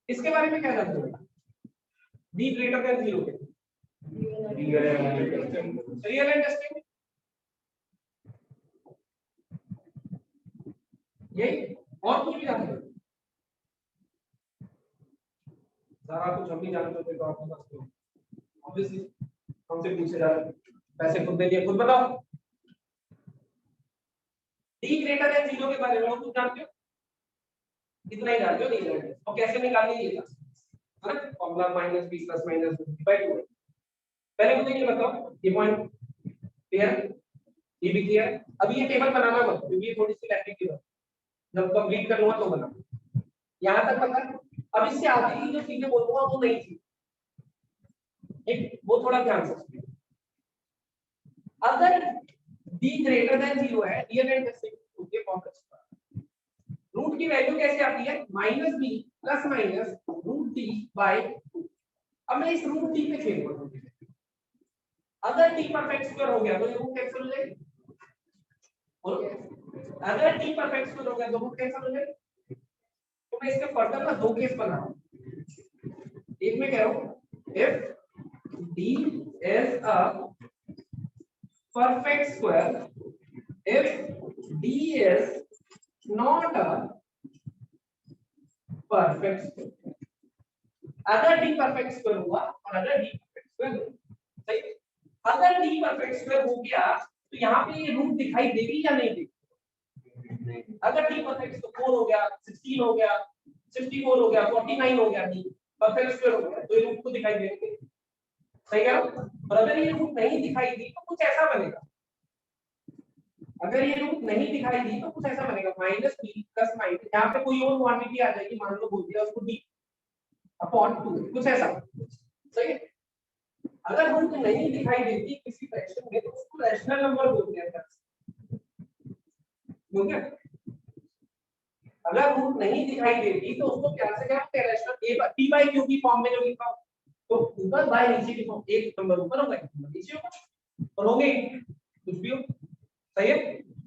इसके बारे में क्या जानते हो, d ग्रेटर देन 0 के रियल एंड टेस्टिंग, यही और कुछ भी जानते हो, सारा कुछ हम भी जानते होते तो आपको बस ऑब्वियसली हमसे पूछे जा रहे, पैसे खुद दे दिए, खुद बताओ d ग्रेटर देन 0 के बारे में और कुछ जानते हो, इतना ही जानते हो, नहीं जानते और कैसे निकालनी है ना, formula minus b plus minus divide हो। पहले मुझे ये बताओ, ये पॉइंट क्लियर, ये भी क्लियर। अभी ये टेबल बनाना मत क्योंकि ये थोड़ी सी लैटिट्यूड है, जब कंप्लीट कर लूंगा तो बना, यहां तक पता। अब इससे आगे की जो चीजें बोलूंगा वो नहीं थी, एक वो थोड़ा ध्यान से सुनिए। अगर d ग्रेटर देन 0 है, रियल एंड टेस्टिंग के कॉम्प्लेक्स रूट की वैल्यू कैसे आती है, minus b plus minus root d by 2। अब मैं इस रूट डी पे खेलूंगा, अगर डी परफेक्ट स्क्वायर हो गया तो ये रूट कैंसिल हो जाएगी, और अगर डी परफेक्ट स्क्वायर हो गया तो रूट कैंसिल हो जाएगी। तो मैं इसके फर्दर ना दो केस बना रहा हूं, एक में कह रहा हूं if d is a perfect square, if d is not a perfect square, अगर d परफेक्ट स्क्वायर हुआ और अगर d परफेक्ट स्क्वायर हुआ, सही। अगर d परफेक्ट स्क्वायर हो गया तो यहाँ पे ये रूट दिखाई देगी या नहीं देगी, अगर d परफेक्ट स्क्वायर 4 हो गया, 16 हो गया, 64 हो गया, 49 हो गया, d परफेक्ट स्क्वायर हो गया तो ये रूट को दिखाई देंगे, सही है। और अगर ये रूट नहीं दिखाई दी तो कुछ ऐसा बनेगा, अगर ये रूट नहीं दिखाई दी तो कुछ ऐसा बनेगा, माइनस बी प्लस माइनस, यहाँ पे कोई और क्वांटिटी आ जाएगी, मान लो बोल दिया उसको d अपॉन 2, कुछ ऐसा, सही है। अगर रूट नहीं दिखाई देती किसी फ्रैक्शन में तो उसको रैशनल नंबर बोलते हैं, ठीक है। अगर रूट नहीं दिखाई देती तो उसको क्या से क्या कहते हैं, rational a t by q की फॉर्म में जो लिखा हो, तो ऊपर बाय नीचे की फॉर्म, एक नंबर ऊपर होगा एक नंबर नीचे होगा और होंगे कुछ भी हो, सही है।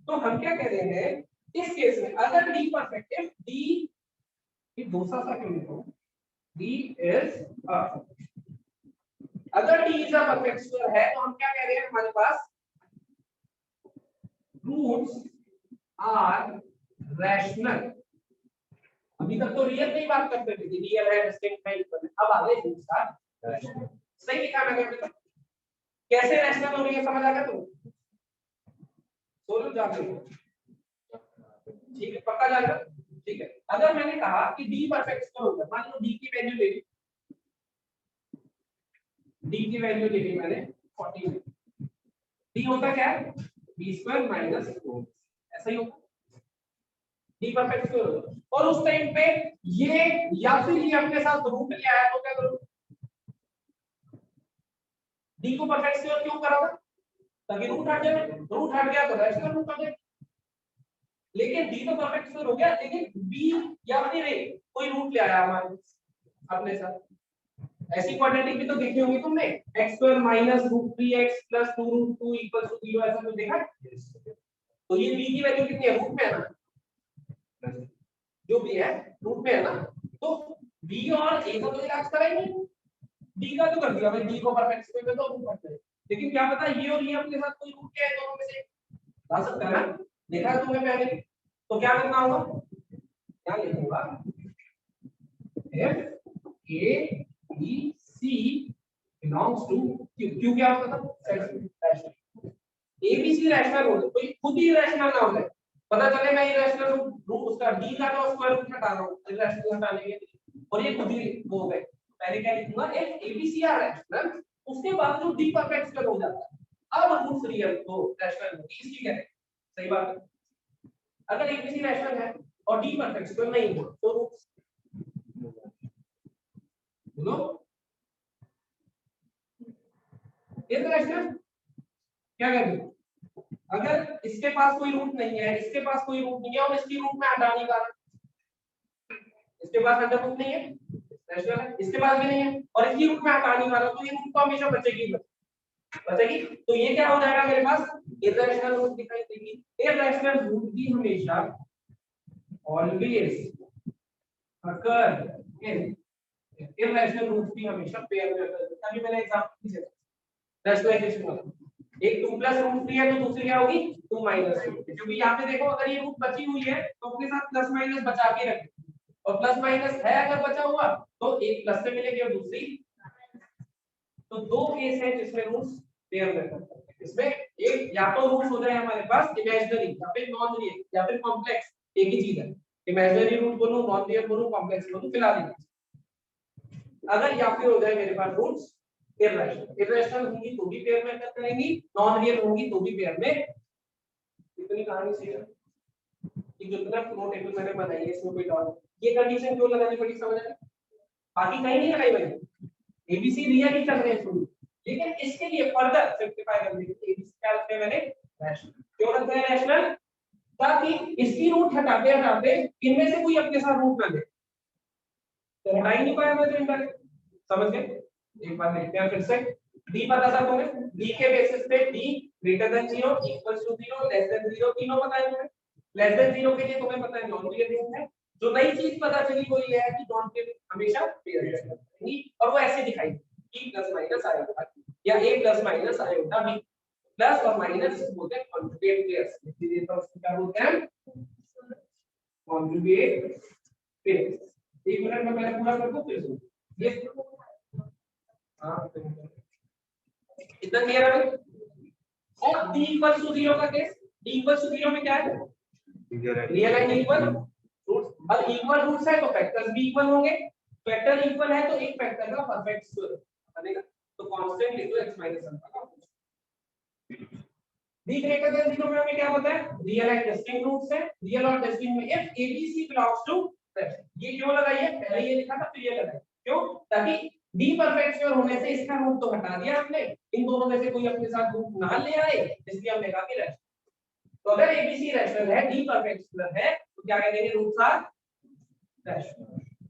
तो हम क्या कह रहे हैं इस केस में, अगर d परफेक्ट है, d ये दूसरा सा क्यों लिखा हूं, d इज अ, अगर d is a perfect square है तो हम क्या कह रहे हैं, हमारे पास रूट्स आर रैशनल। अभी तक तो रियल नहीं बात करते थे, रियल है डिस्टिंक्ट है इक्वल है, अब आगे रूट्स आर रैशनल, सही लिखा मैंने अभी तक। कैसे रैशनल हो रही है समझ आ गया तुम, सोलो जान लो, ठीक है, पक्का जान लो, ठीक है। अगर मैंने कहा कि डी परफेक्ट स्क्वायर होगा, मान लो डी की वैल्यू ले ली, डी की वैल्यू ले ली मैंने 40, डी होता क्या है बी स्क्वायर माइनस 4, ऐसा ही होगा, डी परफेक्ट स्क्वायर होगा। और उस टाइम पे ये या फिर ये अपने साथ रूट ले आया तो क्या करूं, डी को परफेक्ट स्क्वायर क्यों करा था, ताकि रूट हट जाए, रूट हट गया तो रैशनल रूट आ जाए। लेकिन डी तो परफेक्ट स्क्वायर हो गया, लेकिन बी या फिर ए कोई रूट ले आया हमारे अपने साथ। ऐसी क्वाड्रेटिक भी तो देखी होंगी तुमने, x square minus root 3x plus 2 root 2 equal to 0, ऐसा कुछ देखा है? तो ये b की वैल्यू कितनी है, रूट में है ना, जो भी है रूट में है ना, तो b और a को तो इलाज करा ही नहीं, d का तो कर दिया भाई, d को परफेक्ट स्क्वायर में तो रूट करते हैं, लेकिन क्या पता ये और ये अपने साथ कोई रूट क्या है दोनों में से ला सकता है ना, देखा है तुमने पहले। तो क्या करना होगा, क्या लिखूंगा f a b c belongs to q, q क्या होता था rational, a b c rational हो तो खुद ही रैशनल ना हो जाए, पता चले मैं इरेशनल रूट उसका d का तो स्क्वायर रूट हटा रहा हूं इरेशनल हटाने के लिए, और ये खुद ही वो हो गए। पहले क्या लिखूंगा, if a b c are rational, उसके बाद जो d परफेक्ट स्क्वायर हो जाता है, अब रूट्स रियल तो रैशनल होगी, इसकी क्या है, सही बात है। अगर a b c रैशनल है और d परफेक्ट स्क्वायर नहीं है तो रूट्स बोलो इरेशनल क्या करेंगे, अगर इसके पास कोई रूट नहीं है, इसके पास कोई रूट नहीं है और इसकी रूट में हटा नहीं पा रहा, इसके पास अंडर रूट नहीं है रैशनल है, इसके पास भी नहीं है और इसकी रूट में हटा नहीं पा रहा, तो ये रूट तो हमेशा बचेगी बचेगी, तो ये क्या हो जाएगा मेरे पास इरेशनल रूट दिखाई देगी। इरेशनल रूट भी हमेशा ऑलवेज अकर इन इरेशनल रूट भी हमेशा पेयर में अकर, तभी मैंने एग्जांपल दिया रैशनलाइजेशन वाला, एक 2 प्लस रूट 3 है तो दूसरी क्या होगी 2 माइनस रूट, क्योंकि यहाँ पे देखो अगर ये रूट बची हुई है तो अपने साथ प्लस माइनस बचा के रखें, और प्लस माइनस है अगर बचा हुआ तो एक प्लस से मिलेगी और दूसरी, तो दो केस है जिसमें रूट्स पेयर में करते हैं। इसमें एक या तो रूट्स हो जाए हमारे पास इमेजिनरी या फिर नॉन रियल या फिर कॉम्प्लेक्स, एक ही चीज है, इमेजिनरी रूट बोलूं नॉन रियल बोलूं कॉम्प्लेक्स बोलूं फिलहाल, अगर या फिर हो जाए मेरे पास रूट्स इरेशनल, इरेशनल होंगी तो भी पेयर में कर करेंगी, नॉन रियल होंगी तो भी पेयर में। इतनी कहानी सही है कि जो तरफ फ्लो टेबल मैंने बनाई है इसमें कोई डाउट, ये कंडीशन क्यों लगानी पड़ी समझ आया, बाकी कहीं नहीं लगाई मैंने, एबीसी रियल ही चल रहे हैं शुरू, लेकिन इसके लिए फर्दर सिंपलीफाई करने के लिए एबीसी क्या रखते हैं मैंने रैशनल, क्यों रखते हैं रैशनल, ताकि इसकी रूट हटाते हटाते इनमें से कोई अपने साथ रूट ना ले, तो हटा ही नहीं पाया मैं तो इनडायरेक्ट, समझ गए। एक बार लिखते हैं फिर से, d पता था तुम्हें, d के बेसिस पे d greater than 0 equals to 0 less than 0 तीनों पता है तुम्हें, लेस देन 0 के लिए तुम्हें पता है नॉन रियल रिंग है, जो नई चीज पता चली वो ये है कि नॉन रियल हमेशा पेयर रहेगी, और वो ऐसे दिखाई d प्लस माइनस आयोटा या a plus minus iota b, plus और माइनस बोलते हैं कॉन्जुगेट पेयर्स, इसलिए तो क्या बोलते हैं कॉन्जुगेट पेयर्स। एक मिनट में पहले पूरा कर दूं फिर से ये, हां इतना क्लियर है भाई। और d इक्वल टू 0 का केस, d इक्वल टू 0 में क्या है रियल एंड इक्वल रूट्स, अब इक्वल रूट्स है तो फैक्टर्स भी इक्वल होंगे, फैक्टर इक्वल है तो एक फैक्टर का परफेक्ट स्क्वायर बनेगा, तो कांस्टेंट लिख दो x minus alpha, d greater than 0 में हमें क्या पता है रियल एंड डिस्टिंक्ट रूट्स है, रियल और डिस्टिंक्ट में if abc belongs to that, ये क्यों लगाइए, पहले ये लिखा था फिर ये लगाइए, क्यों, ताकि d परफेक्ट स्क्वायर होने से इसका रूट तो हटा दिया हमने, इन दोनों में से कोई अपने साथ रूट ना ले आए, इसलिए हमने कहा कि रैशनल, तो अगर abc रैशनल है d परफेक्ट स्क्वायर है तो क्या कहेंगे roots are rational,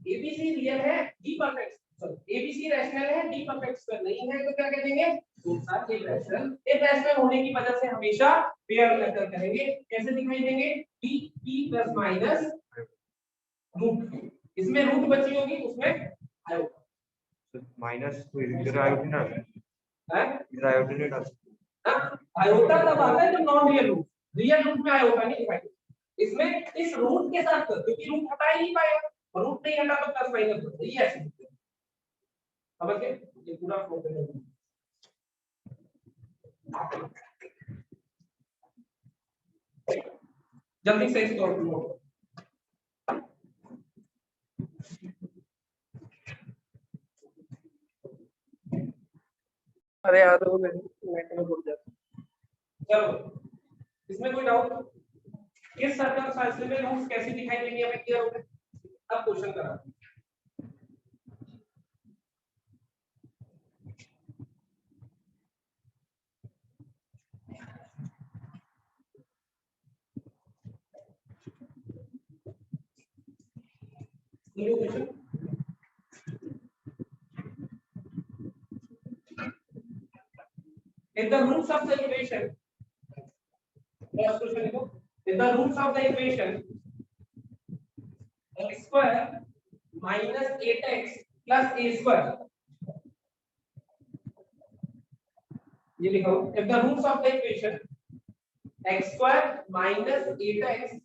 abc real है d perfect sorry abc rational है d परफेक्ट स्क्वायर नहीं है तो क्या कह देंगे रूट्स आर इरेशनल, इरेशनल होने की वजह से हमेशा पेयर मेथड करेंगे, कैसे दिखाई देंगे p p plus minus root, इसमें रूट बची होगी उसमें आयोटा माइनस तो इधर आयोटा ना है, इधर आयोटा नहीं डाल, आयोटा तब आता है जब non real root, real root में आयोटा नहीं दिखाई, इसमें इस रूट के साथ क्योंकि रूट हटा ही नहीं पाएगा, रूट नहीं हटा तो प्लस माइनस होता है, ये ऐसे समझ गए, ये पूरा फ्लो करेंगे। जल्दी से इसको नोट। अरे यार वो नेट में घुस जाता। चलो इसमें कोई डाउट? इस सर्कल साइकिल में रूट्स कैसे दिखाई देंगे हमें क्लियर हो गया। अब क्वेश्चन करा question. In the roots of the equation, first question देखो, in the roots of the equation, x square minus 8x plus a square, ये लिखो, if the roots of the equation x square minus 8x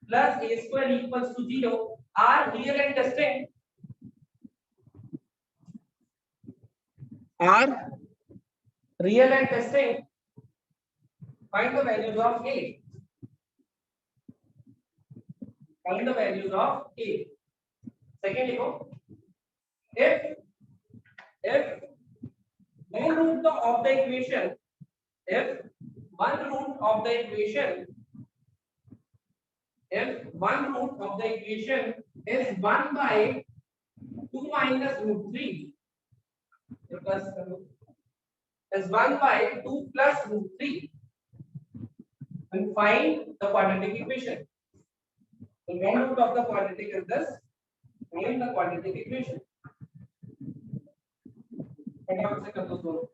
plus a square equals to 0 are real and distinct, are real and distinct, find the values of a. Find the values of a. Second लिखो, if one root of the equation, if one root of the equation, if one root of the equation is 1 by 2 minus root 3, plus is 1 by 2 plus root 3, and find the quadratic equation. The one root of the quadratic is this. Find the quadratic equation. फटाफट से कर दो दोनों।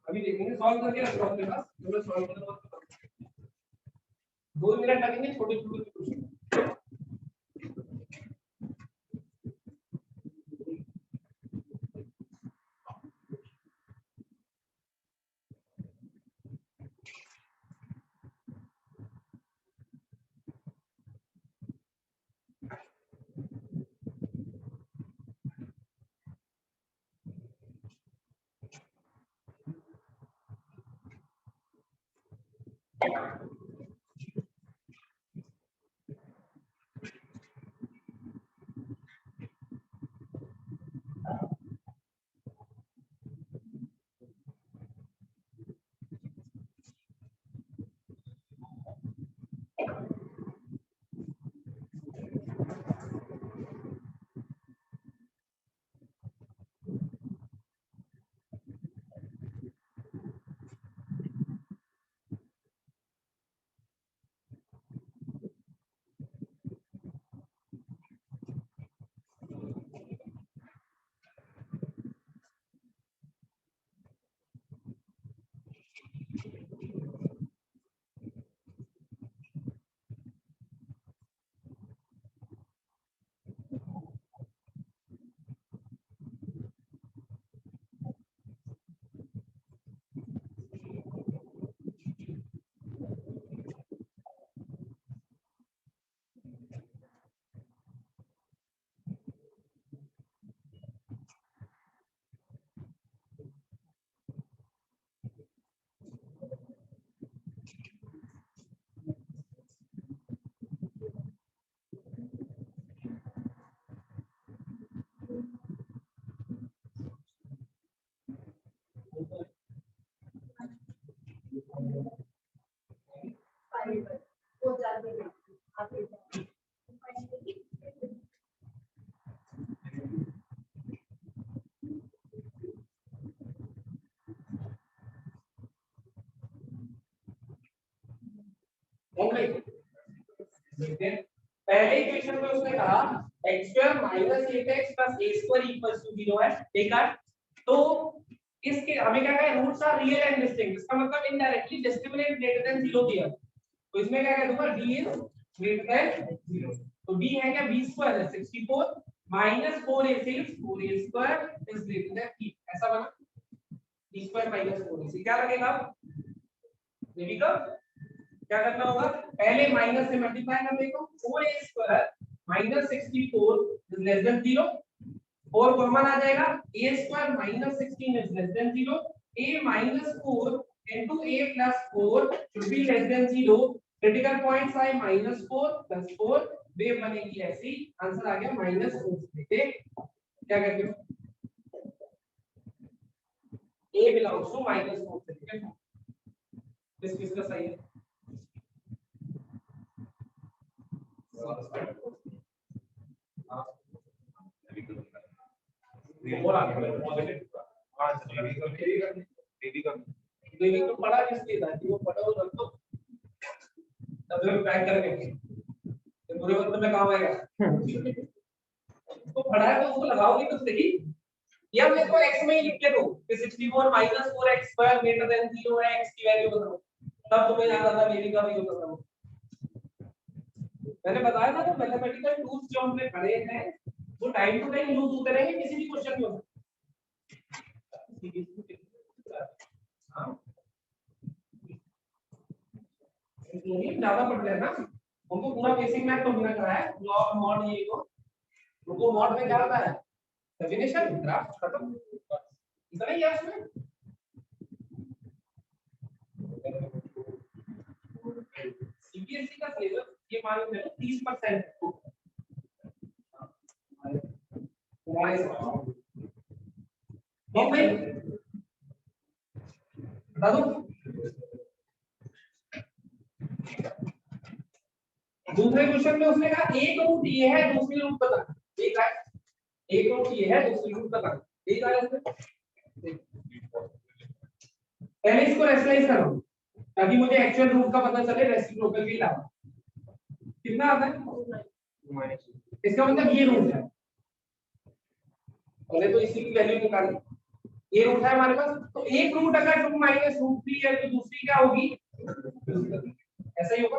अभी देखेंगे solve करके रखो अपने पास, दोनों सॉल्व करने के बाद 2 मिनट लगेंगे छोटे छोटे क्वेश्चन। पहले इक्वेशन में उसने कहा x square minus 8x plus a square equals to 0 है, ठीक है। तो इसके हमें क्या कहा, roots are real and distinct, इसका मतलब इनडायरेक्टली डिस्क्रिमिनेंट ग्रेटर देन 0 दिया। तो इसमें क्या कह दूंगा, d इज ग्रेटर देन 0। तो d है क्या, b स्क्वायर है 64 minus 4ac 4a square is greater than 3, ऐसा बना। d स्क्वायर माइनस 4ac क्या लगेगा, ये का क्या करना होगा, पहले माइनस से मल्टीप्लाई कर देखो, 4a square minus 64 is less than 0। 4 common आ जाएगा, a square minus 16 is less than 0, a minus 4 into a plus 4 should be less than 0, critical points are minus 4 plus 4, wave बनेगी ऐसी, आंसर आ गया minus 4। देखिए क्या कहते हो, a belongs to माइनस 4 से, ठीक है, इस किसका सही है, और आगे पॉजिटिव, हाँ सर बेबी को पढ़ा किसके था कि वो पढ़ा हो तो तब मैं पैक करके तो पूरे वक्त में काम आएगा, तो पढ़ा है तो उसको लगाओगे तो सही, या मैं तो x में ही लिख के दूं कि 64 minus 4x square greater than 0 है, x की वैल्यू बताओ, तब तुम्हें याद आता बेबी का भी होता था। मैंने बताया था तो मैथमेटिकल टूल्स जो हमने पढ़े हैं वो टाइम टू टाइम यूज होते रहेंगे किसी भी क्वेश्चन में। हां ये ज्यादा पढ़ लेना, हमको पूरा बेसिक मैथ तो बिना कराया, लॉग मॉड ये को उनको मॉड में क्या होता है, डेफिनेशन ग्राफ खत्म, इतना ही है उसमें। सीबीएसई का सिलेबस ये मान लो 30% भाई बता दो, दूसरे क्वेश्चन में उसने कहा एक रूट ये है दूसरी रूट बता, एक है एक रूट ये है दूसरी रूट बता, एक आया उसने, पहले इसको रेशनलाइज करो ताकि मुझे एक्चुअल रूट का पता चले रेसिप्रोकल के अलावा, कितना आता है, इसका मतलब ये रूट है, पहले तो इसी की वैल्यू निकाली, ये रूट है हमारे पास, तो एक रूट अगर 2 माइनस रूट 3 है तो दूसरी क्या होगी, ऐसा ही होगा,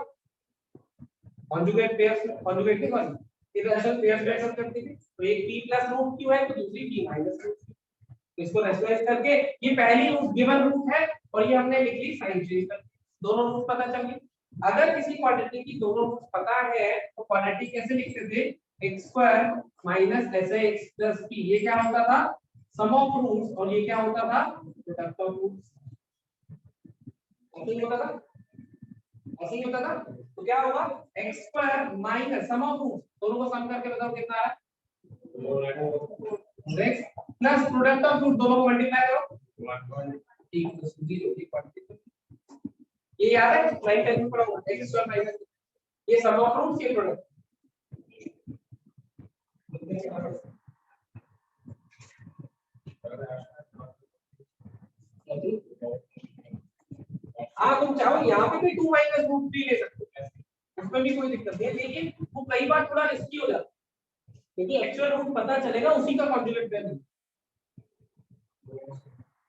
कॉन्जुगेट पेयर्स, कॉन्जुगेट के बाद इरेशनल पेयर्स बैठ सकते थे, तो एक p प्लस रूट q है तो दूसरी p माइनस रूट, तो इसको रेशनलाइज करके ये पहली रूट गिवन रूट है और ये हमने लिख ली साइन चेंज कर, दोनों रूट पता चल गई। अगर किसी क्वाड्रेटिक की दोनों रूट पता है तो क्वाड्रेटिक कैसे लिखते थे, x square minus x plus p, ये क्या होता था, सम ऑफ रूट्स, और ये क्या होता था, प्रोडक्ट ऑफ रूट्स, ऐसे ही होता था, ऐसे ही होता था, तो क्या होगा x square minus sum of roots, दोनों को सम करके बताओ कितना है, x plus product of root, दोनों को मल्टीप्लाई करो, इक्वल्स टू 0, ये याद है 9 10 में पढ़ा हुआ, x स्क्वायर माइनस ये सम ऑफ रूट्स, ये प्रोडक्ट, तुम चाहो यहाँ पे भी 2 माइनस रूट 3 ले सकते हो, उसमें भी कोई दिक्कत नहीं है, लेकिन वो कई बार थोड़ा रिस्की हो जाता है क्योंकि एक्चुअल रूट पता चलेगा उसी का कॉन्जुगेट वैल्यू,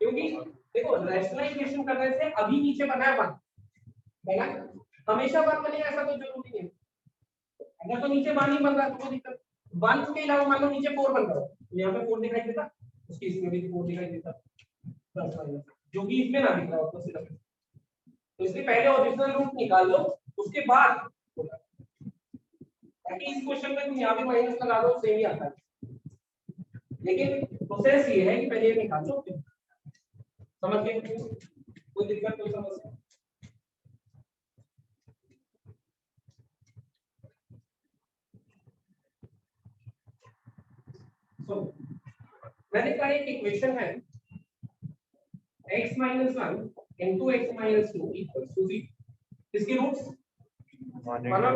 क्योंकि देखो रैशनलाइजेशन करने से अभी नीचे बना है 1 है ना, हमेशा 1 बनेगा ऐसा तो जरूरी नहीं है, अगर तो नीचे 1 ही बन रहा है तो कोई दिक्कत, 1 के अलावा मान लो नीचे 4 बन रहा है तो यहाँ पे 4 दिखाई देता, उसकी इसमें भी 4 दिखाई देता, प्लस माइनस जो कि इसमें ना दिख रहा हो तो सिर्फ, तो इसलिए पहले ओरिजिनल रूट निकाल लो उसके बाद, ताकि इस क्वेश्चन में तुम यहाँ भी माइनस लगा दो सेम ही आता है, लेकिन प्रोसेस ये है कि पहले ये निकाल लो, समझ गए, कोई दिक्कत कोई समस्या, तो मैंने कहा एक इक्वेशन है x minus 1 into x minus 2 equals to 0, इसकी रूट्स मानो,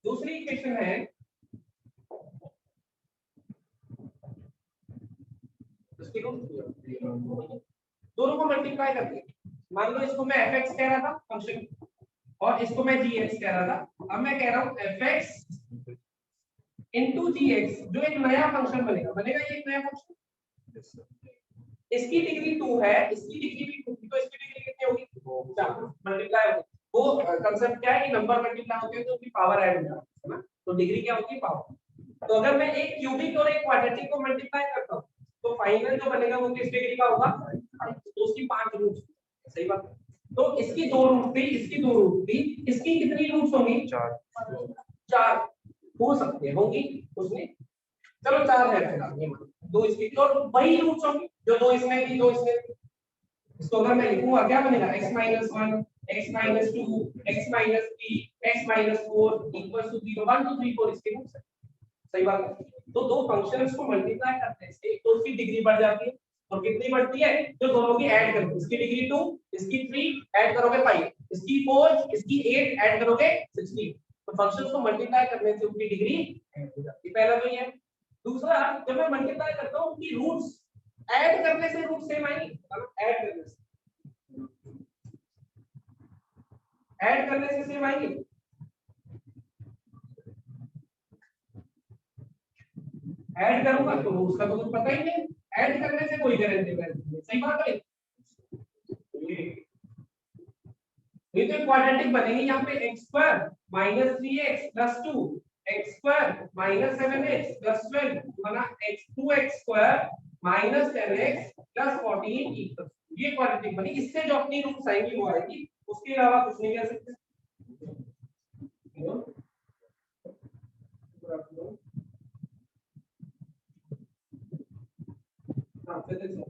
दूसरी इक्वेशन है इसकी रूट, दोनों को मल्टीप्लाई करके, मान लो इसको मैं fx कह रहा था फंक्शन और इसको मैं gx कह रहा था, अब मैं कह रहा हूं fx into gx, जो एक नया फंक्शन बनेगा, ये एक नया फंक्शन, इसकी डिग्री 2 है, इसकी डिग्री भी 2 थी, तो इसकी डिग्री कितनी होगी, 4 मल्टीप्लाई होगी, वो कांसेप्ट क्या है कि नंबर मल्टीप्लाई होते हैं तो उसकी पावर ऐड हो जाती है ना, तो डिग्री क्या होती है, पावर, तो अगर मैं एक क्यूबिक और एक क्वाड्रेटिक को मल्टीप्लाई करता हूं तो फाइनल जो बनेगा वो किस डिग्री का होगा, तो उसकी 5 रूट्स, सही बात, तो इसकी 2 रूट थी, इसकी 2 रूट थी, इसकी कितनी रूट्स होंगी, 4 हो सकते होंगी, उसमें चलो 4 है फिलहाल, ये मान दो इसकी थी और वही रूट्स होंगी जो दो इसमें थी, दो इसमें थी। इसको अगर मैं लिखूंगा क्या बनेगा, x - 1 x - 2 x - 3 x - 4 equal to 0 1 2 3 4 इसके रूट्स है। सही बात है। तो दो फंक्शंस को मल्टीप्लाई करने से तो उसकी डिग्री बढ़ जाती है, और कितनी बढ़ती है, जो दोनों की ऐड करोगे, इसकी डिग्री 2 इसकी 3 ऐड करोगे 5 इसकी 4 इसकी 8 ऐड करोगे 16। तो फंक्शंस को मल्टीप्लाई करने से उनकी डिग्री ऐड हो जाती है। पहला तो ये है। दूसरा, जब मैं मल्टीप्लाई करता हूं उनकी रूट्स ऐड करने से रूट सेम आएंगे, ऐड करने से सेम आएंगे। ऐड करूंगा तो रूट्स का तो कुछ पता ही नहीं, ऐड करने से कोई गारंटी नहीं। सही बात है। ये तो क्वाड्रेटिक बनेगी, यहाँ पे x² - 3x + 2 x² - 7x + 12 बना x2x² - 10x + 14 इक्वल, ये क्वाड्रेटिक बनी। इससे जो अपनी रूट्स आएंगी वो आएगी, उसके अलावा कुछ नहीं कह सकते। हाँ फिजिक्स में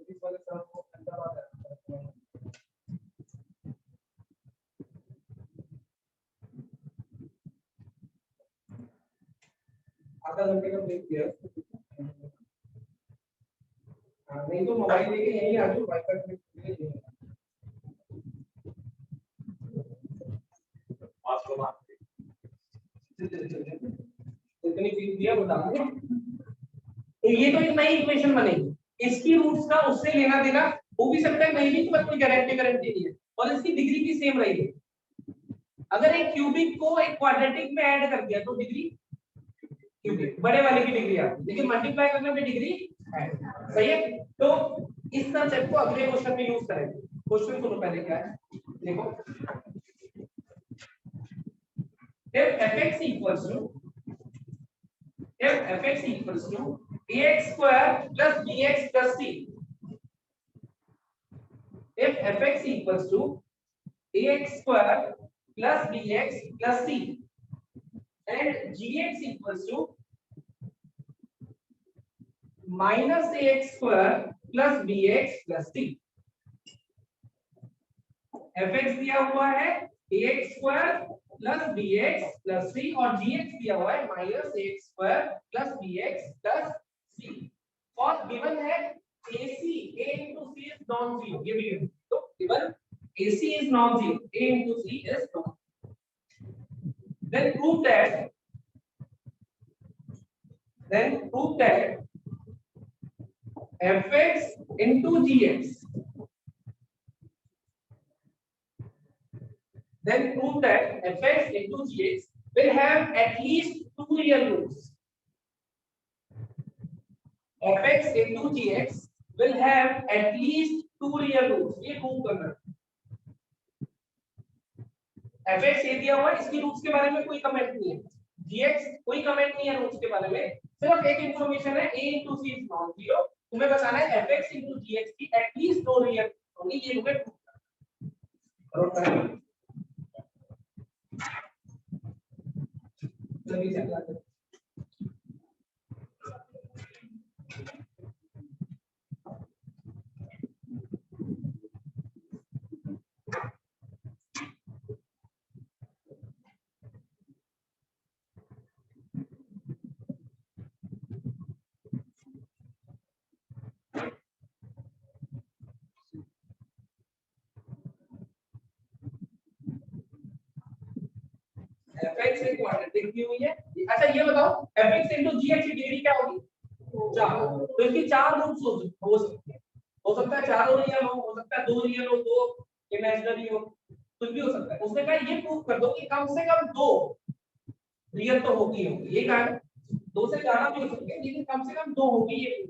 इस वाले सर को अंदर आ जाता है। आधा घंटे का ब्रेक दिया, नहीं तो मोबाइल लेके यहीं आ जाओ, वाईफाई पे इतनी फीस दिया बता दो। तो ये तो एक नई इक्वेशन बनेगी, इसकी रूट्स का उससे लेना देना हो भी सकता है, नहीं भी, तो कोई गारंटी नहीं है, और इसकी डिग्री भी सेम रहेगी। अगर एक क्यूबिक को एक क्वाड्रेटिक में ऐड कर दिया तो डिग्री क्यूबिक बड़े वाले की डिग्री आती है, लेकिन मल्टीप्लाई करने में डिग्री ऐड। सही है। तो इस कंसेप्ट को अगले क्वेश्चन में यूज करेंगे। क्वेश्चन सुनो पहले क्या है, देखो। if fx equals to ax square plus bx plus c, if fx equals to ax square plus bx plus c and gx equals to minus ax square plus bx plus c। fx दिया हुआ है ax square plus bx plus c और gx दिया हुआ है minus ax square plus bx plus c, और given है ac a into c is non zero, ये भी गिवन। तो given ac is non zero, a into c is non, then prove that fx into gx, then prove that fx into gx will have at least two real roots. fx into gx will have at least two real roots, ये prove करना है। fx ये दिया हुआ है, इसकी roots के बारे में कोई कमेंट नहीं है, gx कोई कमेंट नहीं है रूट्स के बारे में, सिर्फ एक इंफॉर्मेशन है a into c is non zero। तुम्हें बताना है fx into gx की at least दो रियल होंगी, ये तुम्हें प्रूव करना है। चलिए चलते हैं। fx एक क्वाड्रेटिक दी हुई है। अच्छा ये बताओ fx into gx की डिग्री क्या होगी, 4। तो इसकी चार रूट्स हो सकती है, हो सकता है चारों रियल हो सकता है दो रियल हो, दो इमेजिनरी हो, कुछ भी हो सकता है। उसने कहा ये प्रूव कर दो कि कम से कम दो रियल तो होगी होगी, ये कहा है। दो से ज्यादा भी हो सकती है लेकिन कम से कम दो होगी, ये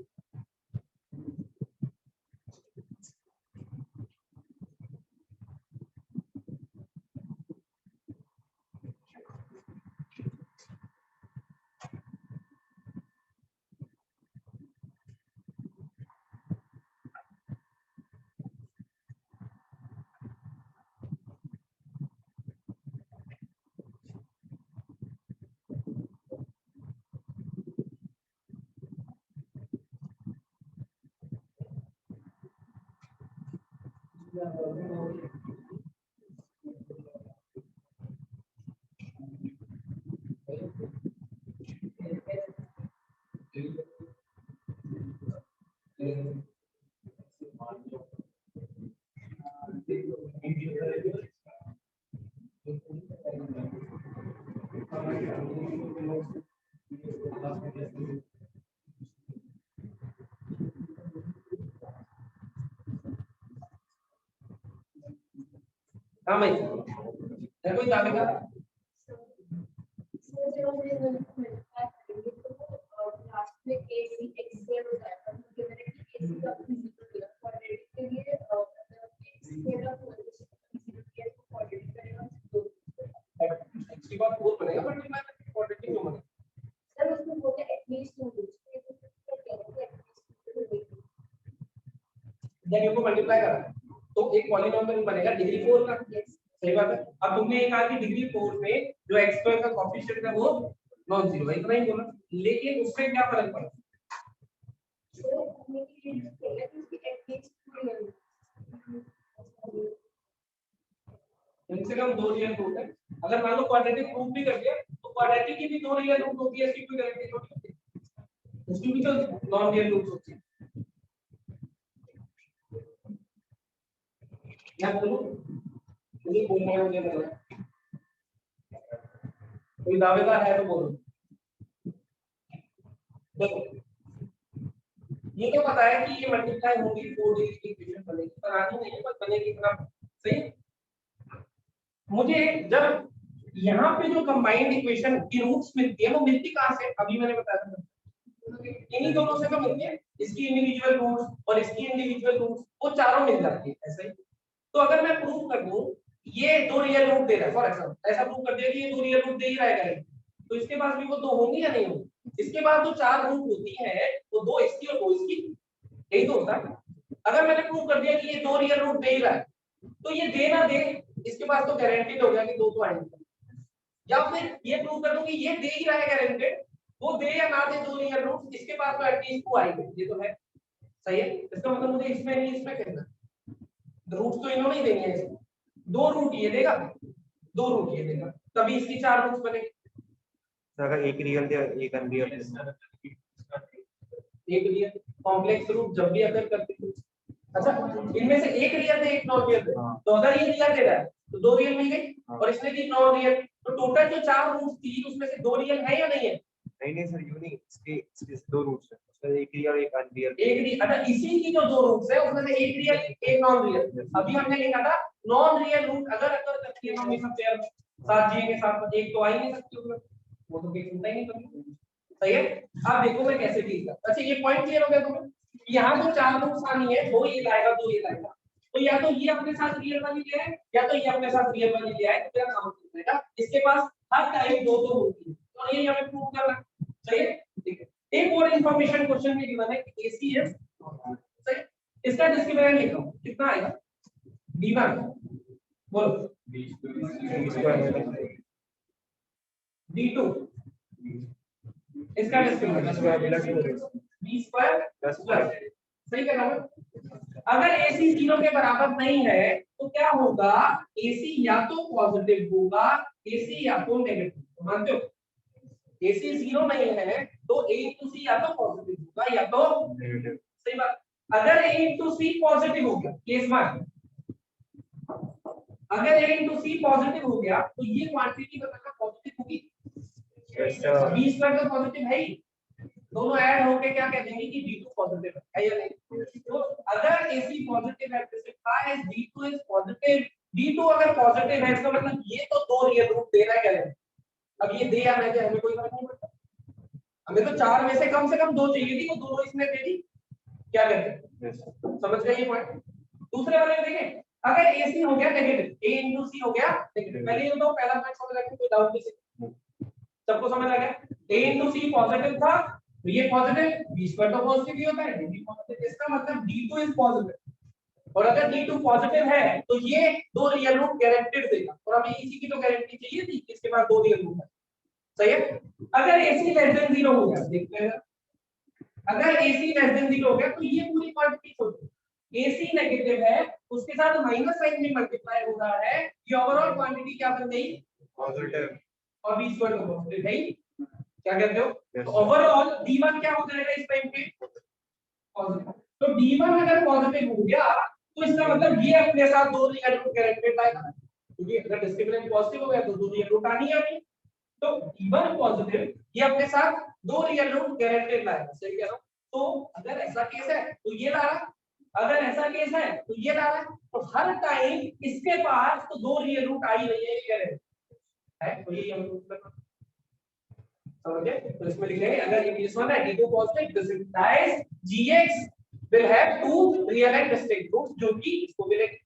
हाँ भाई कोई दावेगा इसके बाद 4 बनेगा मल्टीप्लाई करके क्वाड्रेटिक क्यों बनेगा सर उसमें बोलते हैं एटलीस्ट 2 जब इनको मल्टीप्लाई करा तो एक पॉलीनोमियल बनेगा डिग्री 4 का सही बात है। अब तुमने ये कहा कि डिग्री 4 में जो x2 का कोएफिशिएंट है वो नॉन जीरो इतना ही बोला, लेकिन उससे क्या फर्क पड़ा? कम से कम 2 रियल रूट है। अगर मान लो क्वाड्रेटिक प्रूफ भी कर दिया तो क्वाड्रेटिक की भी 2 रियल रूट होती है, इसकी कोई गारंटी थोड़ी होती है, उसकी भी तो नॉन रियल रूट होती है। क्या बोलूं मुझे बोलना है, मुझे बोलना कोई दावेदार है तो बोलो। देखो ये तो पता है कि ये मल्टीप्लाई होगी 4 डिग्री की इक्वेशन बनेगी, पर आनी नहीं है पर बनेगी इतना सही। मुझे जब यहाँ पे जो कंबाइंड इक्वेशन की रूट्स मिलती है वो मिलती कहाँ से? अभी मैंने बताया था इन्हीं दोनों से तो मिलती है, इसकी इंडिविजुअल रूट्स और इसकी इंडिविजुअल रूट्स वो चारों मिल जाती है ऐसा ही। तो अगर मैं प्रूव कर दूं ये 2 रियल रूट दे रहा है फॉर एग्जांपल, ऐसा प्रूव कर दिया कि ये 2 रियल रूट दे ही रहेगा, तो इसके पास भी वो 2 होंगी या नहीं होंगी? इसके बाद जो 4 रूट होती है वो 2 इसकी और 2 इसकी, यही तो होता है। अगर मैंने प्रूव कर दिया कि ये 2 रियल रूट दे ही रहा है तो ये दे ना दे इसके पास तो गारंटीड हो गया कि 2 तो आएंगे। या फिर ये प्रूव कर दूं कि ये दे ही रहा है गारंटीड, वो दे या ना दे 2 रियल रूट इसके पास तो एटलीस्ट 2 आएंगे, ये तो है सही है। इसका मतलब मुझे इसमें नहीं इसमें कहना रूट तो इन्होंने ही देनी है, इसको 2 रूट ये देगा 2 रूट ये देगा, तभी इसकी 4 रूट्स बनेंगे। अगर एक रियल दे एक अनरियल एक रियल कॉम्प्लेक्स रूट जब भी अगर करते हैं, अच्छा इनमें से एक रियल दे एक नॉन रियल दे, तो अगर ये रियल दे रहा है तो 2 रियल मिल गई और इसने दी नॉन रियल, तो टोटल जो 4 रूट्स थी उसमें से 2 रियल है या नहीं है? नहीं सर यू नहीं, इसके 2 रूट्स है, उसका एक रियल और एक अनरियल। एक रियल, अच्छा इसी की जो 2 रूट्स है उसमें से एक रियल एक नॉन रियल। अभी हमने लिखा था नॉन रियल रूट अगर अगर करती है हम हमेशा पेयर साथ जी के साथ एक तो आ ही नहीं सकती उसमें, वो तो कोई चिंता ही नहीं करती सही है। आप देखो मैं कैसे डील करता। अच्छा ये पॉइंट क्लियर हो गया तुम्हें? यहाँ तो 4 रूट्स आनी है, 2 ये लाएगा 2 ये लाएगा, तो या तो ये अपने साथ रियल वाली ले आए या तो ये अपने साथ रियल वाली ले आए, तो मेरा काम हो जाएगा। इसके पास हर टाइम 2 2 होती है, तो ये हमें प्रूव करना सही है। ठीक है, एक और इंफॉर्मेशन क्वेश्चन में गिवन है कि एसी है सही, इसका डिस्क्रिमिनेंट लिखो कितना आएगा? d1 बोलो d2 इसका डिस्क्रिमिनेंट b स्क्वायर प्लस सही कह रहा हूं। अगर AC 0 के बराबर नहीं है तो क्या होगा? AC या तो पॉजिटिव होगा AC या तो नेगेटिव, मानते हो? AC 0 नहीं है तो A into C या तो पॉजिटिव होगा या तो नेगेटिव, सही बात। अगर A into C पॉजिटिव हो गया केस 1, अगर A into C पॉजिटिव हो गया तो ये क्वांटिटी बताना पॉजिटिव होगी, 20 पर तो पॉजिटिव है ही, दोनों ऐड होके क्या कह देंगे कि D2 पॉजिटिव है या नहीं? तो अगर AC पॉजिटिव है तो इसका है D2 इज पॉजिटिव, D2 अगर पॉजिटिव है इसका मतलब ये तो 2 रियल रूट दे रहा है क्या? अब ये दे या ना दे हमें कोई फर्क नहीं पड़ता, हमें तो 4 में से कम 2 चाहिए थी, वो दोनों इसने दे दी, क्या कहते हैं? समझ गए ये पॉइंट? दूसरे वाले में देखें, अगर AC हो गया नेगेटिव, A into C हो गया नेगेटिव, पहले ये बताओ पहला पॉइंट समझ लगा, कोई डाउट नहीं, सबको समझ आ गया? A into C पॉजिटिव था तो ये पॉजिटिव, b स्क्वायर तो पॉजिटिव ही होता है, d पॉजिटिव, इसका मतलब d2 इज पॉजिटिव। और अगर d2 पॉजिटिव है तो ये 2 रियल रूट गारंटीड देगा, और हमें इसी की तो गारंटी चाहिए थी, इसके बाद 2 रियल रूट है सही है। अगर AC लेस देन 0 हो गया, देखते हैं अगर AC लेस देन 0 हो गया तो ये पूरी क्वांटिटी होगी, AC नेगेटिव है उसके साथ माइनस साइन भी मल्टीप्लाई हो रहा है, ये ओवरऑल क्वांटिटी क्या बन गई? पॉजिटिव और b स्क्वायर पॉजिटिव है ही। क्या कहते हो? Yes. तो ओवरऑल d1 क्या हो जाएगा इस टाइम पे? पॉजिटिव। तो d1 अगर पॉजिटिव हो गया तो इसका मतलब ये अपने साथ दो रियल रूट गारंटेड लाएगा, क्योंकि अगर डिस्क्रिमिनेंट पॉजिटिव हो गया तो दो रियल रूट आनी है। तो d1 पॉजिटिव ये अपने साथ दो रियल रूट गारंटेड लाएगा, सही कह रहा हूं? तो अगर ऐसा केस है तो ये ला रहा, अगर ऐसा केस है तो ये ला रहा, तो हर टाइम इसके पास तो दो रियल रूट आ ही रही है, ये गारंटी है। तो ये हम प्रूव करना समझे। तो इसमें लिखेंगे अगर ये केस वन है d2 positive, this implies gx will have two real and distinct roots, जो कि इसको मिलेंगे।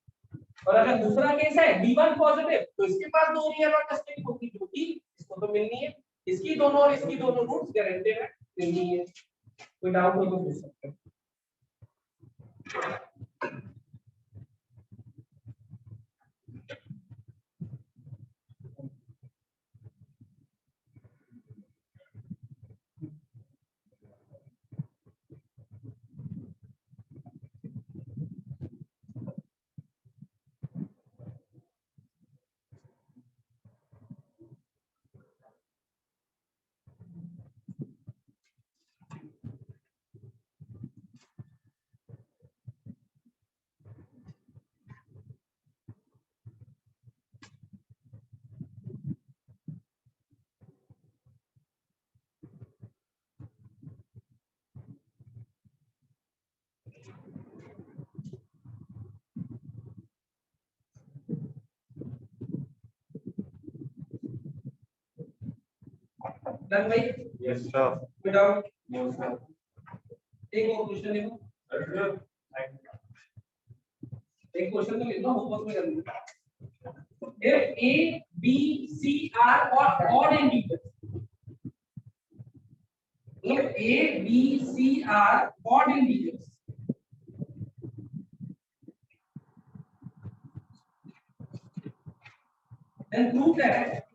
और अगर दूसरा केस है d1 पॉजिटिव तो इसके पास दो रियल और डिस्टिंक्ट होगी, जो कि इसको तो मिलनी है, इसकी दोनों और इसकी दोनों रूट्स गारंटेड है, मिलनी है। कोई डाउट हो तो पूछ सकते हैं। डन भाई? यस सर कोई डाउट? नो सर एक और क्वेश्चन देखो, एक क्वेश्चन तो लिख दो, होमवर्क में कर लो। if a b c are odd integers, if a b c are odd integers, then prove that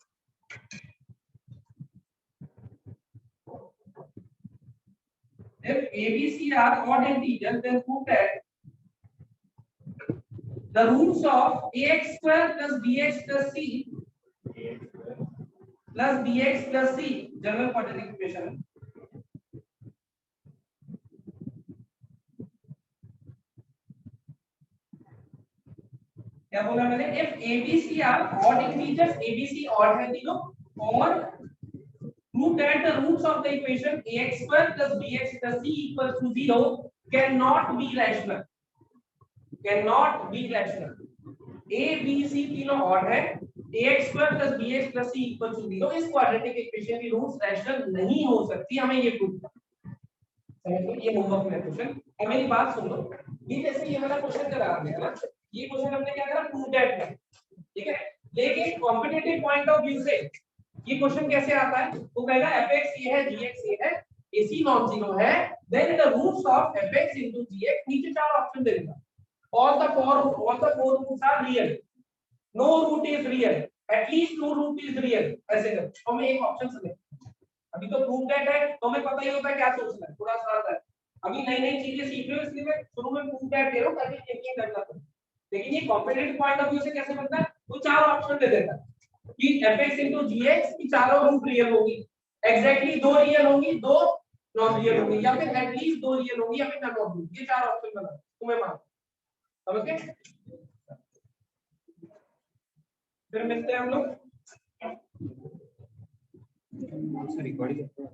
if a b c are odd integers, then prove that the roots of ax square plus bx plus c plus bx plus c general quadratic equation है। क्या बोला मैंने? if abc are odd integers, abc odd है तीनों, और prove that the roots of the equation ax square plus bx plus c equals to 0 cannot be rational, cannot be rational। a b c तीनों odd है, ax square plus bx plus c equals to 0, इस quadratic equation की roots rational नहीं हो सकती, हमें ये prove करना है। समझ लो, ये होमवर्क में क्वेश्चन। अब मेरी बात सुन लो, ये जैसे ये वाला क्वेश्चन करा हमने ना, ये क्वेश्चन हमने क्या करा? प्रूव दैट है, ठीक है। लेकिन कॉम्पिटिटिव पॉइंट ऑफ व्यू से ये क्वेश्चन कैसे आता है? वो कहेगा fx ये है, gx ये है, ac नॉन जीरो है, then the roots of fx gx, नीचे चार ऑप्शन दे देगा, all the four roots are real, no root is real, at least no root is real, ऐसे कर। तो हमें एक ऑप्शन सेलेक्ट, अभी तो प्रूव दैट है तो हमें पता ही होता है क्या सोचना है, थोड़ा सा आता है, अभी नई नई चीजें सीख रहे हो, इसलिए मैं शुरू में प्रूव दैट दे रहा हूं ताकि यकीन करना पड़े। लेकिन ये कॉम्पिटिटिव पॉइंट ऑफ व्यू से कैसे बनता है? वो चार ऑप्शन दे देता है कि fx gx की चारों रूट रियल होगी, एग्जैक्टली दो रियल होंगी, दो नॉन रियल होंगी, या फिर एटलीस्ट दो रियल होंगी, या फिर नॉन होंगी, ये चार ऑप्शन बना तुम्हें मान, समझ गए? फिर मिलते हैं हम लोग। रिकॉर्डिंग तो